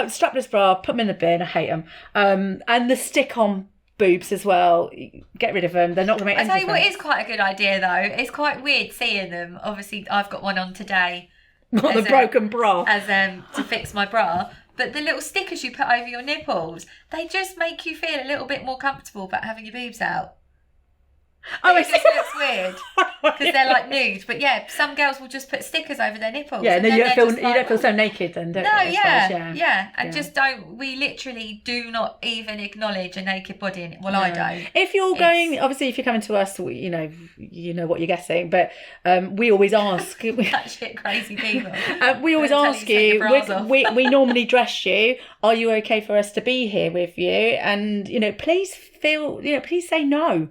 Strapless bra. Put them in the bin. I hate them. And the stick-on boobs as well. Get rid of them. They're not going to make any difference. I tell you what is quite a good idea though. It's quite weird seeing them. Obviously, I've got one on today. Not the broken bra. As to fix my bra. But the little stickers you put over your nipples, they just make you feel a little bit more comfortable about having your boobs out. Oh, it just looks weird because they're like nude. But yeah, some girls will just put stickers over their nipples. Yeah, and then you don't feel so naked then, don't you? And just don't. We literally do not even acknowledge a naked body. I don't. If you're going, obviously, if you're coming to us, you know what you're getting. But we always ask. That shit, crazy people. We always ask you. We normally dress you. Are you okay for us to be here with you? And please say no.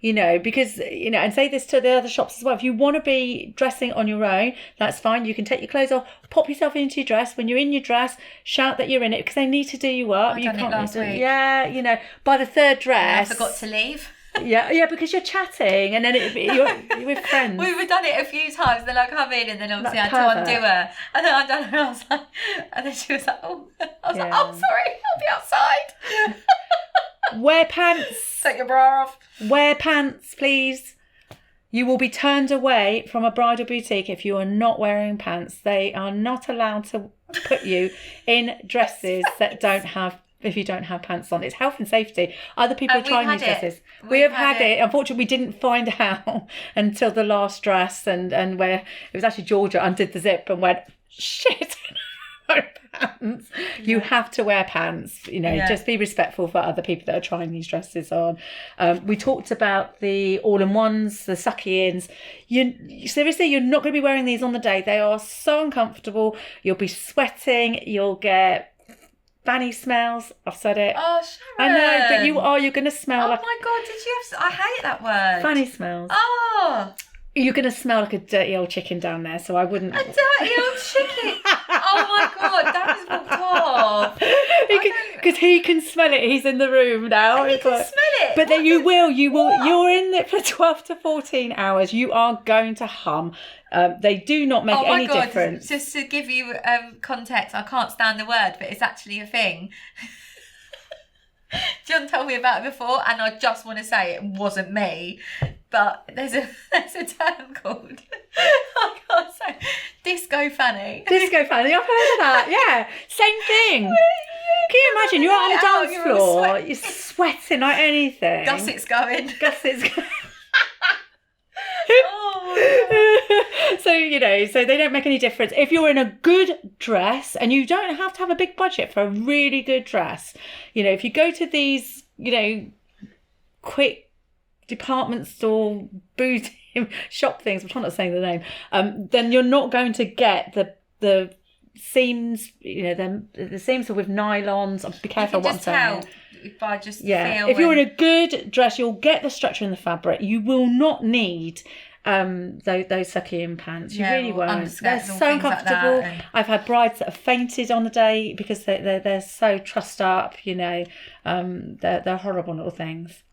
Because, and say this to the other shops as well. If you want to be dressing on your own, that's fine. You can take your clothes off, pop yourself into your dress. When you're in your dress, shout that you're in it because they need to do you up. I done it last week. Yeah, by the third dress. I forgot to leave. Yeah, because you're chatting and then you're with friends. We've done it a few times. Then I come in and then obviously I had to undo her. And then I undone her and I was like, and then she was like, oh. I was like, oh, sorry, I'll be outside. Wear pants. Take your bra off. Wear pants, please. You will be turned away from a bridal boutique if you are not wearing pants. They are not allowed to put you in dresses that if you don't have pants on. It's health and safety. Other people are trying these dresses. We have had it. Unfortunately, we didn't find out until the last dress and where it was actually Georgia undid the zip and went, shit. Pants. You have to wear pants. Just be respectful for other people that are trying these dresses on. We talked about the all-in-ones, the sucky-ins. Seriously, you're not going to be wearing these on the day. They are so uncomfortable. You'll be sweating. You'll get fanny smells. I've said it. Oh, Sharon. I know, but you're going to smell Oh my God, did you have... I hate that word. Fanny smells. Oh. You're going to smell like a dirty old chicken down there, so I wouldn't... A dirty old chicken? Oh my God, that was fucked off. Because he can smell it. He's in the room now. He can smell it. But then you will. You're in it for 12 to 14 hours. You are going to hum. They do not make any difference. Just to give you context, I can't stand the word, but it's actually a thing. John told me about it before, and I just want to say it wasn't me. But there's a term called, I can't say, disco fanny. Disco fanny, I've heard of that, yeah. Same thing. you imagine you're out on the dance You're all floor, sweating. you're sweating like anything. Gussets going. So, you know, so they don't make any difference. If you're in a good dress, and you don't have to have a big budget for a really good dress, you know, if you go to these, you know, quick department store boutique shop things, I'm trying not to say the name, then you're not going to get the seams, you know, the seams are with nylons. Be careful what I'm saying. By just if you're in a good dress, you'll get the structure in the fabric. You will not need those sucky-in pants. You really won't. They're so uncomfortable. Like I've had brides that have fainted on the day because they're so trussed up. You know, they're horrible little things.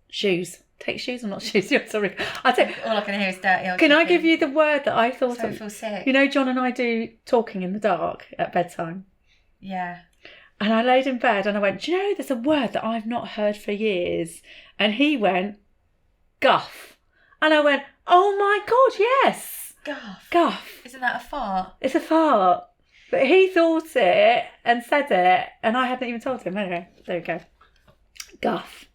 Shoes. Take shoes or not shoes? Sorry. all I can hear is dirty. Can I give you the word that I thought of? I feel sick. You know, John and I do talking in the dark at bedtime. Yeah. And I laid in bed and I went, do you know, there's a word that I've not heard for years. And he went, guff. And I went, oh my God, yes. Guff. Isn't that a fart? It's a fart. But he thought it and said it, and I hadn't even told him. Anyway, there we go. Guff.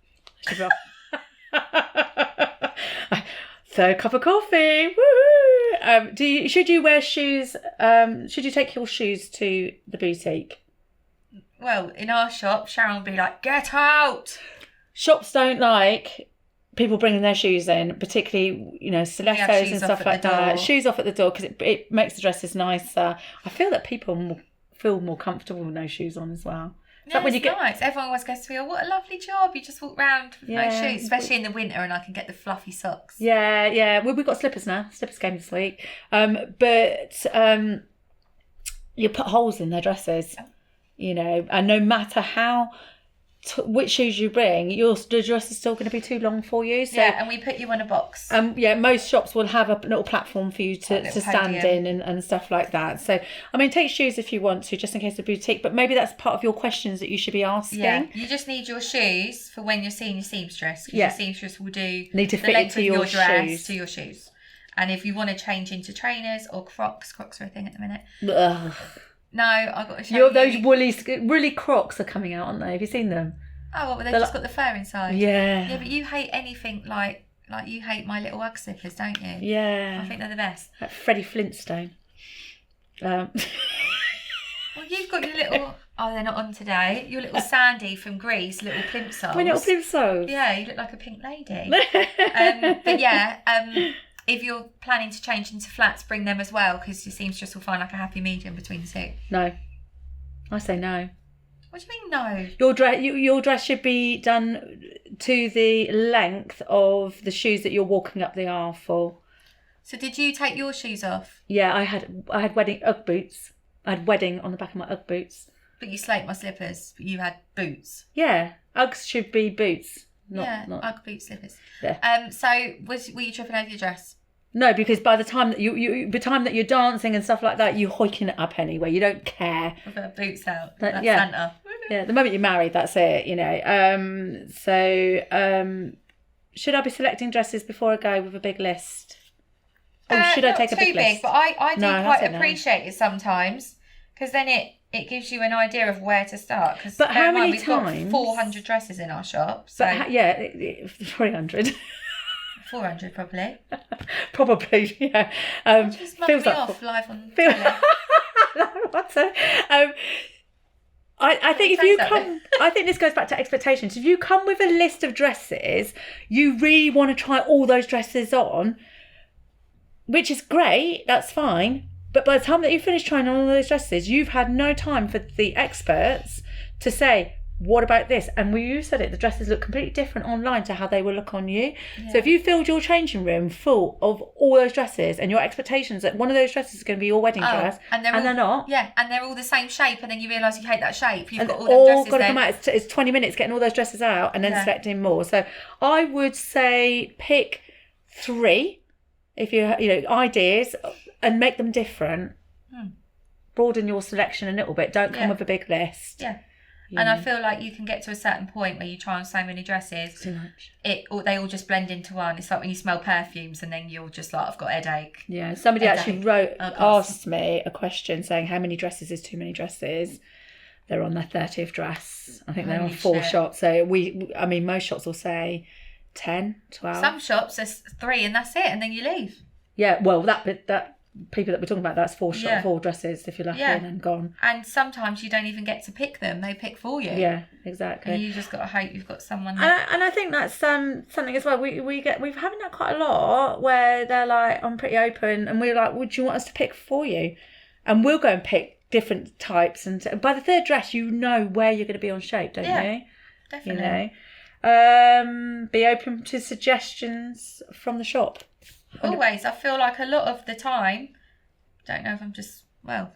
Third cup of coffee. Woo! Should you wear shoes? Should you take your shoes to the boutique? Well, in our shop, Sharon will be like, get out! Shops don't like people bringing their shoes in, particularly, you know, stilettos and stuff like that. Shoes off at the door, because it makes the dresses nicer. I feel that people feel more comfortable with no shoes on as well. Yeah, it's nice. Everyone always goes to me, oh, what a lovely job. You just walk around with no shoes, especially in the winter, and I can get the fluffy socks. Yeah. Well, we've got slippers now. Slippers came this week. But you put holes in their dresses, you know, and no matter how... which shoes you bring, the dress is still going to be too long for you. So, yeah, and we put you on a box. Most shops will have a little platform for you to stand in and stuff like that. So, I mean, take shoes if you want to, just in case of boutique, but maybe that's part of your questions that you should be asking. Yeah, you just need your shoes for when you're seeing your seamstress, because your seamstress will do need to the fit length into of your dress shoes. to your shoes. And if you want to change into trainers or Crocs are a thing at the minute. Ugh. No, I've got to show you. Those woolly Crocs are coming out, aren't they? Have you seen them? Oh, well, they've just got the fur inside. Yeah. Yeah, but you hate anything like you hate my little Ugg slippers, don't you? Yeah. I think they're the best. Like Freddie Flintstone. Well, you've got your little... Oh, they're not on today. Your little Sandy from Greece, little plimsolls. My little plimsolls. Yeah, you look like a pink lady. But yeah, if you're planning to change into flats, bring them as well, because your seamstress will find like a happy medium between the two. No. I say no. What do you mean no? Your dress should be done to the length of the shoes that you're walking up the aisle for. So did you take your shoes off? Yeah, I had wedding Ugg boots. I had wedding on the back of my Ugg boots. But you slaked my slippers, but you had boots. Yeah, Uggs should be boots. Not Ugg boot slippers. Yeah. So were you tripping over your dress? No, because by the time that you're dancing and stuff like that, you're hoiking it up anyway. You don't care. With her boots out. That's Santa. Yeah, the moment you're married, that's it, you know. Should I be selecting dresses before I go with a big list? Or should I take a big list? But I do quite appreciate it sometimes, because then it gives you an idea of where to start. But how many times? We've got 400 dresses in our shop. So 300. 400 probably. Probably, yeah. Just mug me off live on telly. I think if you come, I think this goes back to expectations. If you come with a list of dresses, you really want to try all those dresses on, which is great, that's fine. But by the time that you finish trying on all those dresses, you've had no time for the experts to say, what about this? And you said it, the dresses look completely different online to how they will look on you. Yeah. So if you filled your changing room full of all those dresses and your expectations that one of those dresses is going to be your wedding dress and they're not. Yeah, and they're all the same shape, and then you realise you hate that shape. You've got all them dresses got to come out. It's 20 minutes getting all those dresses out and then selecting more. So I would say pick 3 if you ideas and make them different. Broaden your selection a little bit. Don't come with a big list. Yeah. And I feel like you can get to a certain point where you try on so many dresses, too much. They all just blend into one. It's like when you smell perfumes and then you're just like, I've got a headache. Yeah, somebody actually asked me a question saying how many dresses is too many dresses. they're on their 30th dress. I think they're on Holy 4 shit. shots. So most shops will say 10, 12. Some shops there's 3 and that's it, and then you leave. Yeah, well, that people that we're talking about, that's 4 Yeah. 4 dresses if you're lucky, Yeah. and then gone. And sometimes you don't even get to pick them; they pick for you. Yeah, exactly. And you just got to hope you've got someone. And I think that's something as well. We've having that quite a lot where they're like, I'm pretty open, and we're like, would you want us to pick for you? And we'll go and pick different types, and by the 3rd dress, you know where you're going to be on shape, don't you? Definitely. You know, be open to suggestions from the shop. Always. I feel like a lot of the time, don't know if I'm just,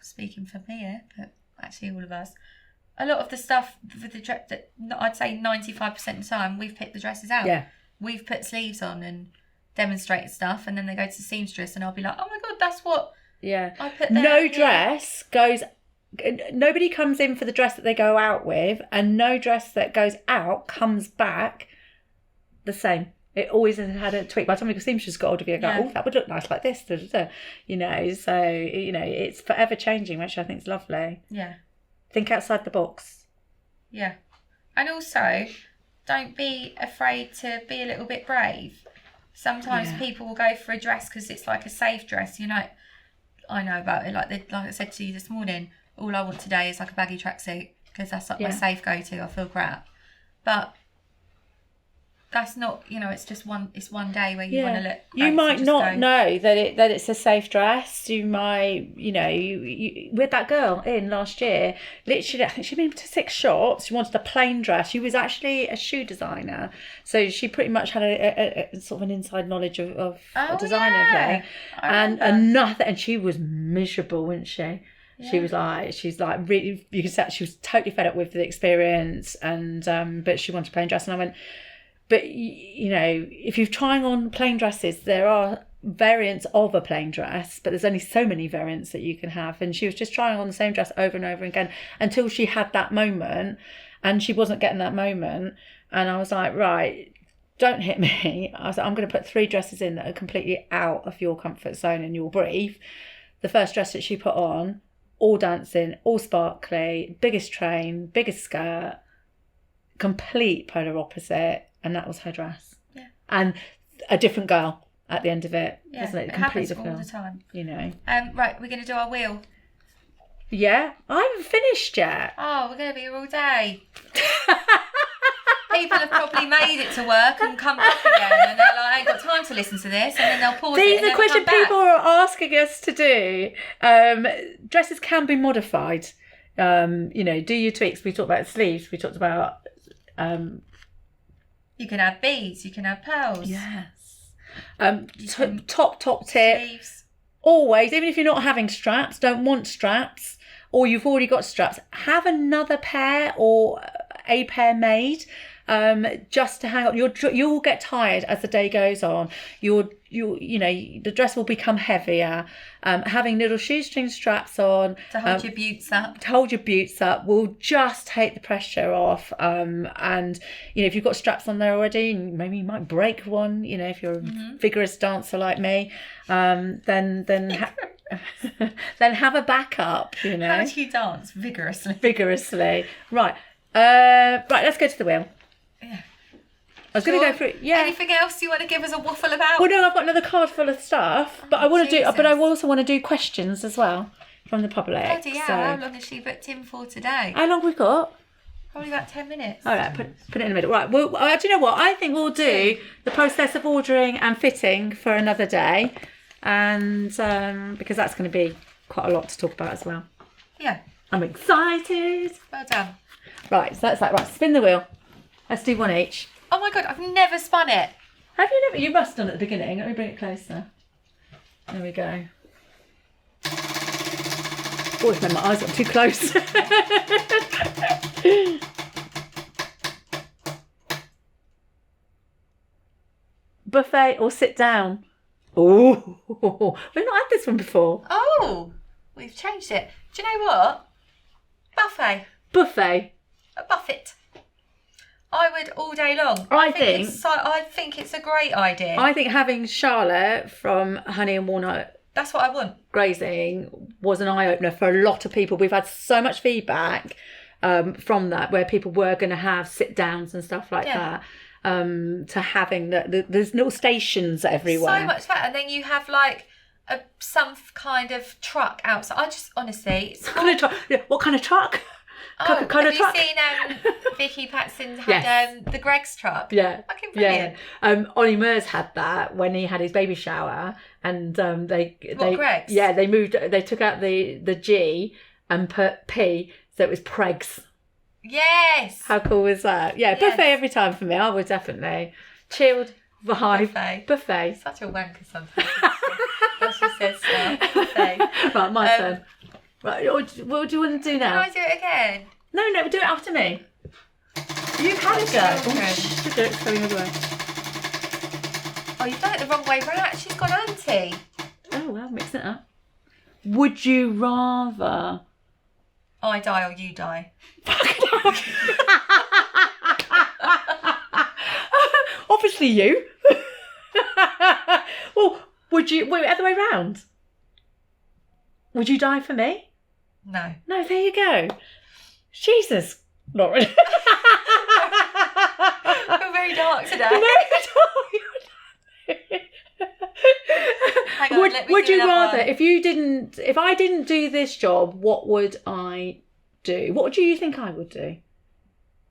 speaking for me here, but actually all of us, a lot of the stuff with the dress, I'd say 95% of the time, we've picked the dresses out. Yeah. We've put sleeves on and demonstrated stuff, and then they go to the seamstress, and I'll be like, oh my God, that's what I put there. No dress goes... Nobody comes in for the dress that they go out with, and no dress that goes out comes back the same. It always has had a tweak. By the time the seamstress got hold of you, I go, oh, that would look nice like this. You know, so, you know, it's forever changing, which I think is lovely. Yeah. Think outside the box. Yeah. And also, don't be afraid to be a little bit brave. Sometimes people will go for a dress because it's like a safe dress. You know, I know about it. Like I said to you this morning, all I want today is like a baggy tracksuit because that's like my safe go-to. I feel crap. But that's not, you know, it's just one day where you want to look great, you might not know that it's a safe dress. You might, you know, you with that girl in last year, literally, I think she'd been to 6 shops. She wanted a plain dress. She was actually a shoe designer, so she pretty much had a sort of an inside knowledge of a designer thing, and nothing. And she was miserable, wasn't she? Yeah. She's like really, you can say she was totally fed up with the experience, and but she wanted a plain dress, and I went, but you know, if you're trying on plain dresses, there are variants of a plain dress, but there's only so many variants that you can have. And she was just trying on the same dress over and over again until she had that moment, and she wasn't getting that moment. And I was like, right, don't hit me. I was like, I'm going to put 3 dresses in that are completely out of your comfort zone and your brief. The first dress that she put on, all dancing, all sparkly, biggest train, biggest skirt, complete polar opposite. And that was her dress. Yeah. And a different girl at the end of it. Yeah, wasn't it? It happens all the time. You know. Right, we're going to do our wheel. Yeah? I haven't finished yet. Oh, we're going to be here all day. People have probably made it to work and come back again, and they're like, I ain't got time to listen to this, and then they'll pause it. These are questions people are asking us to do. Dresses can be modified. You know, do your tweaks. We talked about sleeves. We talked about... you can add beads. You can add pearls. Yes. Top tip. Sleeves. Always, even if you're not having straps, don't want straps, or you've already got straps, have another pair or a pair made. Just to hang on. You'll get tired as the day goes on. You know, the dress will become heavier. Having little shoestring straps on to hold your buttes up. To hold your buttes up will just take the pressure off. And you know, if you've got straps on there already, maybe you might break one. You know, if you're a vigorous dancer like me, then then have a backup. You know. How do you dance vigorously? Vigorously, right. Right. Let's go to the wheel. Yeah. I was going to go through. Yeah. Anything else you want to give us a waffle about? Well, no, I've got another card full of stuff, but I want to do. But I also want to do questions as well from the public. Bloody hell! How long has she booked in for today? How long have we got? Probably about 10 minutes. All right, put it in the middle. Right. Well, do you know what? I think we'll do the process of ordering and fitting for another day, and because that's going to be quite a lot to talk about as well. Yeah. I'm excited. Well done. Right. So that's like right. Spin the wheel. Let's do one each. Oh my God, I've never spun it. Have you never? You must have done at the beginning. Let me bring it closer. There we go. Oh, it's made my eyes got too close. Buffet or sit down? Oh, we've not had this one before. Oh, we've changed it. Do you know what? Buffet. Buffet. A buffet. I would all day long. I think it's a great idea. I think having Charlotte from Honey and Walnut That's what I want. Grazing was an eye-opener for a lot of people. We've had so much feedback from that, where people were going to have sit downs and stuff like that, to having there's little stations everywhere. So much better. And then you have like some kind of truck outside. I just honestly, What kind of truck? Yeah, what kind of truck? have truck? you seen Vicky Paxton had the Greg's truck? Yeah, fucking brilliant. Ollie Murs had that when he had his baby shower, and Greg's? Yeah, they took out the G and put P, so it was Pregs. Yes. How cool was that? Yeah, Yes. buffet every time for me. I would definitely chilled vibe buffet. Such a wanker sometimes. What she says stuff. Buffet. Right, my turn. Right, what do you want to do now? Can I do it again? No, do it after me. You had a go. Oh, do it, it's going the other way. Oh, you've done it the wrong way round. She's gone anti. Oh, well, mixing it up. Would you rather... I die or you die? Obviously you. Well, would you... Wait, other way round. Would you die for me? No. No, there you go. Jesus, Lauren. You're very dark today. Hang on, would you rather, if I didn't do this job, what would I do? What do you think I would do?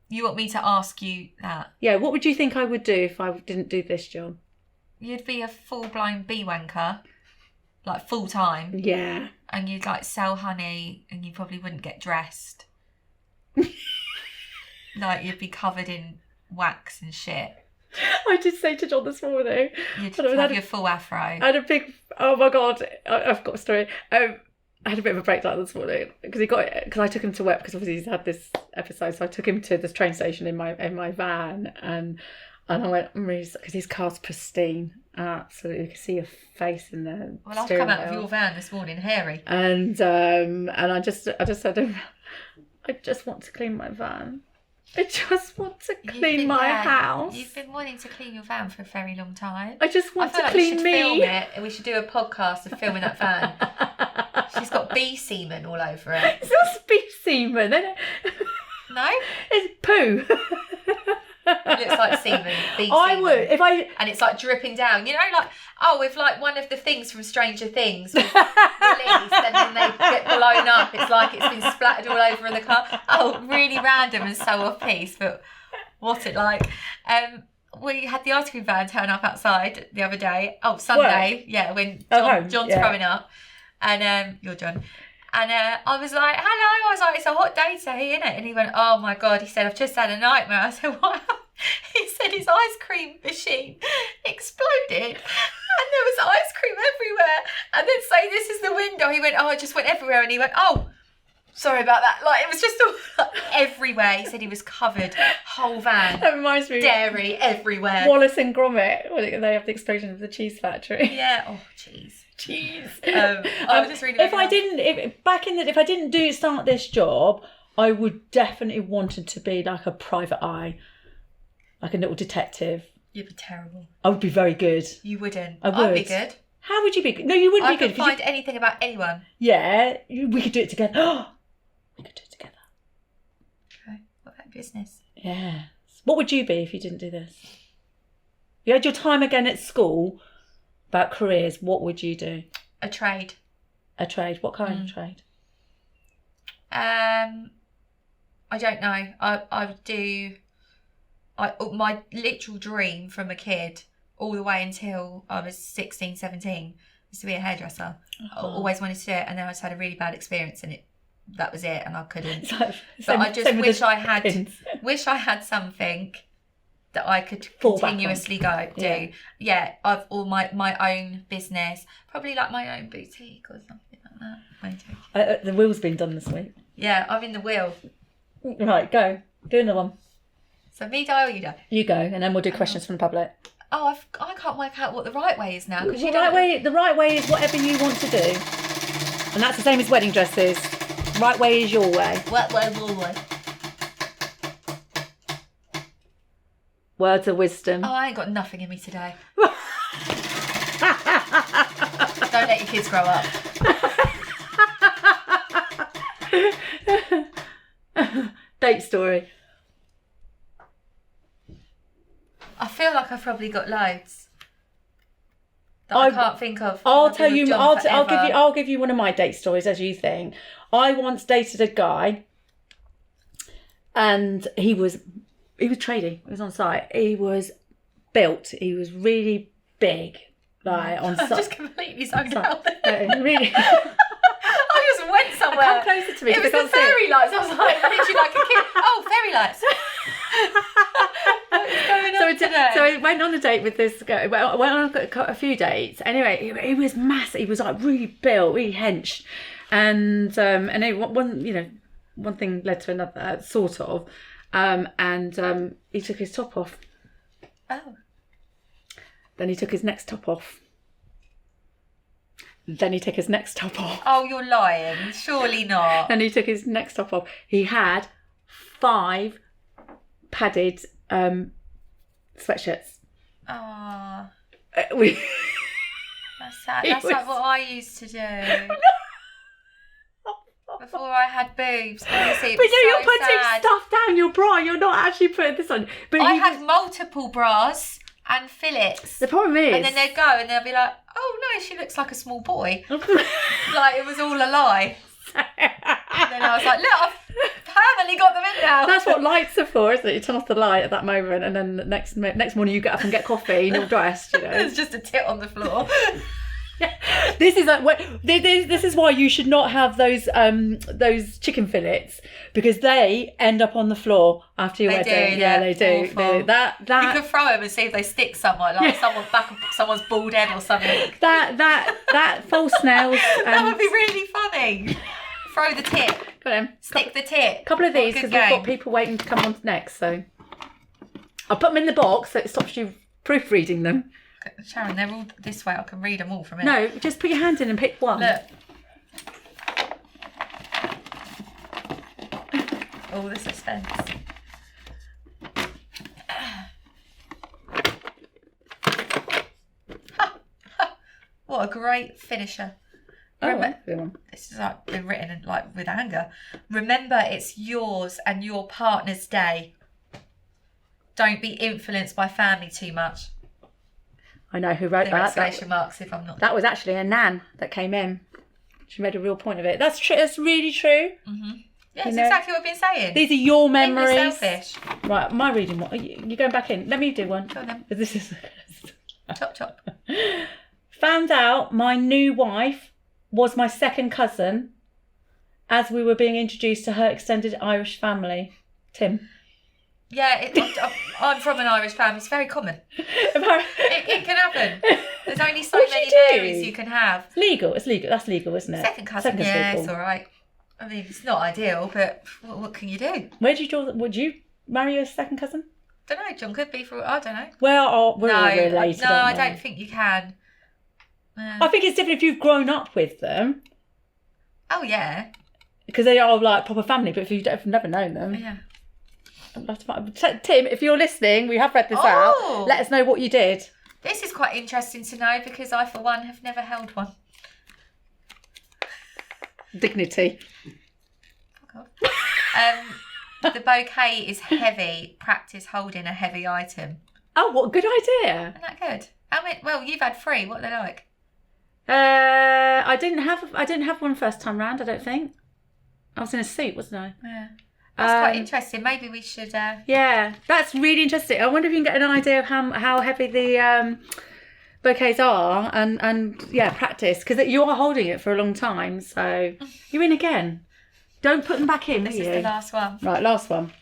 You want me to ask you that? Yeah, what would you think I would do if I didn't do this job? You'd be a full-blown bee wanker, like full-time. Yeah. And you'd like sell honey and you probably wouldn't get dressed. Like you'd be covered in wax and shit. I did say to John this morning. You'd have your full afro. I had a big... Oh my God. I've got a story. I had a bit of a breakdown this morning because I took him to work because obviously he's had this episode. So I took him to this train station in my van and I went, because his car's pristine. Absolutely. You can see your face in the Well, I've come out of your van this morning, hairy. And I just said to him, I just want to clean my van. I just want to clean my house. You've been wanting to clean your van for a very long time. I just want to like clean me. Film it, and we should do a podcast of filming that van. She's got bee semen all over it. It's not bee semen. No? It's poo. It looks like semen. Bee I semen. would if I. And it's like dripping down. You know, like if like one of the things from Stranger Things was released and then they get blown up. It's like it's been splattered all over in the car. Oh, really random and so off piece, but what's it like? We had the ice cream van turn up outside the other day. Oh, Sunday. What? Yeah, when John's yeah. growing up, and you're John. And I was like, hello. I was like, it's a hot day today, isn't it? And he went, oh my God. He said, I've just had a nightmare. I said, what? He said his ice cream machine exploded and there was ice cream everywhere. And then say, this is the window. He went, oh, it just went everywhere. And he went, oh, sorry about that. Like, it was just all, everywhere. He said he was covered, whole van. That reminds me. Dairy everywhere. Wallace and Gromit, when they have the explosion of the cheese factory. Yeah. Oh, cheese. Jeez. I was just reading. If I didn't start this job, I would definitely wanted to be like a private eye, like a little detective. You'd be terrible. I would be very good. You wouldn't. I would. I'd be good. How would you be good? No, you wouldn't be good. I could find anything about anyone. Yeah, we could do it together. We could do it together. Okay. What about business? Yeah. What would you be if you didn't do this? You had your time again at school. About careers, what would you do? A trade. A trade? What kind of trade? I don't know. I would do... my literal dream from a kid all the way until I was 16, 17 was to be a hairdresser. I always wanted to do it, and then I just had a really bad experience and that was it, and I couldn't. I just wish I had something that I could continuously do. Yeah, I've all my own business, probably like my own boutique or something like that. The wheel's been done this week. Yeah, I'm in the wheel. Right, go. Do another one. So me die or you die? You go, and then we'll do questions from the public. Oh, I can't work out what the right way is now. The right way is whatever you want to do. And that's the same as wedding dresses. Right way is your way. What way, your way? Words of wisdom. Oh, I ain't got nothing in me today. Don't let your kids grow up. date story? I feel like I've probably got loads that I can't think of. I'll tell you. I'll give you one of my date stories as you think. I once dated a guy, and he was tradie. He was on site. He was built. He was really big, like on site. Just completely zoned out there. Really. I just went somewhere. Come closer to me. It was the fairy lights. I was like, literally like a kid. Oh, fairy lights. What's going on today? So I went on a date with this guy. Went on a few dates. Anyway, he was massive. He was like really built, really hench, and one thing led to another, sort of, and he took his top off. Oh. Then he took his next top off. Then he took his next top off. Oh, you're lying. Surely not. Then he took his next top off. He had 5 padded sweatshirts. Oh. That's sad. That's like what I used to do. Before I had boobs. Honestly, but no, you're putting stuff down your bra. You're not actually putting this on. But I had multiple bras and fillets. The problem is... And then they'd go and they'll be like, oh no, she looks like a small boy. Like it was all a lie. And then I was like, look, I've permanently got them in now. That's what lights are for, isn't it? You turn off the light at that moment, and then the next morning you get up and get coffee and you're dressed, you know. There's just a tit on the floor. This is this is why you should not have those chicken fillets, because they end up on the floor after your wedding. Yeah, they do. That you can throw them and see if they stick somewhere, like someone's back of someone's bald head or something. That false nails. That would be really funny. Throw the tit. Got him. Stick the tit. Couple of these because we've got people waiting to come on next. So I'll put them in the box so it stops you proofreading them. Sharon, they're all this way. I can read them all from it. No, just put your hand in and pick one. Look. All the suspense. What a great finisher. This is like been written in, like with anger. Remember, it's yours and your partner's day. Don't be influenced by family too much. I know who wrote that. Exclamation marks if I'm not. That was actually a nan that came in. She made a real point of it. That's true. That's really true. Mm-hmm. Yeah, it's exactly what I've been saying. These are your memories. You're selfish. Right, am I reading one? You're going back in. Let me do one. Go on then. This is Chop. Found out my new wife was my second cousin as we were being introduced to her extended Irish family. Tim. Yeah, I'm from an Irish family. It's very common. It can happen. There's only so many berries you can have. It's legal. That's legal, isn't it? Second cousin, yeah, it's all right. I mean, it's not ideal, but what can you do? Where did you draw? Would you marry your second cousin? Don't know. John could be for. I don't know. Well, we're all related. No, I don't think you can. I think it's different if you've grown up with them. Oh yeah. Because they are like proper family, but if you've never known them. Yeah. Tim, if you're listening, we have read this out. Let us know what you did. This is quite interesting to know because I, for one, have never held one. Dignity. Fuck off. The bouquet is heavy. Practice holding a heavy item. Oh, what a good idea! Isn't that good? I mean, well, you've had 3. What are they like? I didn't have one first time round. I don't think. I was in a suit, wasn't I? Yeah. That's quite interesting. Maybe we should... Yeah, that's really interesting. I wonder if you can get an idea of how heavy the bouquets are and practice. Because you are holding it for a long time, so you're in again. Don't put them back in, This is the last one. Right, last one.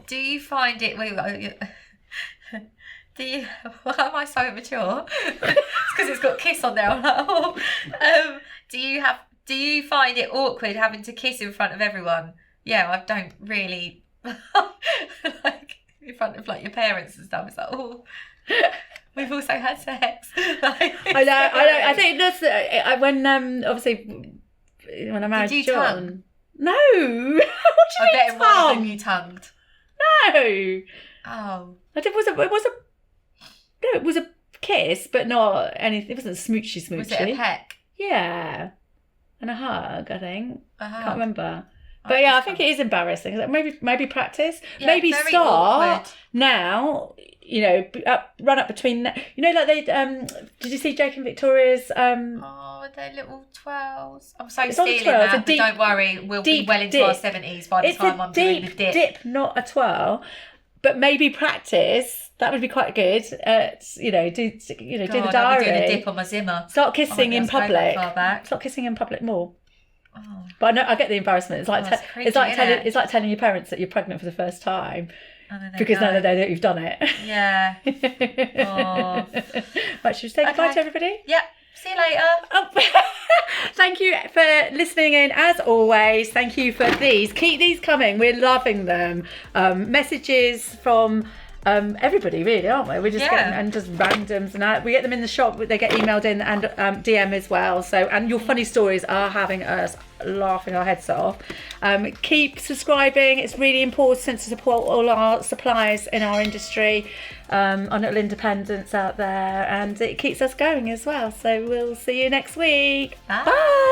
Do you find it... Do you... Why am I so immature? It's because it's got kiss on there. I'm like, oh. Do you find it awkward having to kiss in front of everyone? Yeah, I don't really like in front of like your parents and stuff. It's like, oh, we've also had sex. Like, I know. I think that's when obviously when I married John. Tongue? No. What do you mean bet in one of them you tongued. No. Oh. It was a kiss, but not anything. It wasn't smoochy. Was it a peck? Yeah. And a hug, I think. Can't remember. But yeah, I think it is embarrassing. Like maybe practice. Yeah, maybe very start awkward. now. You know, run up between. You know, like they. Did you see Jake and Victoria's? Oh, they're little twirls. I'm so It's on the stealing twirl. It's a that, deep- but don't worry, we'll be deep well into dip. our 70s by the It's time a I'm doing the deep dip. not a twirl. But maybe practice. That would be quite good. Do the God, I'll diary. be doing a dip on my Zimmer. Start kissing in I won't be able to go public. that far back. Start kissing in public more. Oh. But I know I get the embarrassment. It's like it's creepy, innit? it's like telling your parents that you're pregnant for the first time And then they because now go. they know that you've done it. Yeah. Oh. Right, should we say goodbye Okay. to everybody? Yep. See you later. Oh. Thank you for listening in as always. Thank you for these. Keep these coming. We're loving them. Messages from everybody, really, aren't we? We're just getting, and just randoms, and we get them in the shop. They get emailed in and DM as well. So, and your funny stories are having us laughing our heads off. Keep subscribing. It's really important to support all our suppliers in our industry, our little independents out there, and it keeps us going as well. So we'll see you next week. Bye. Bye.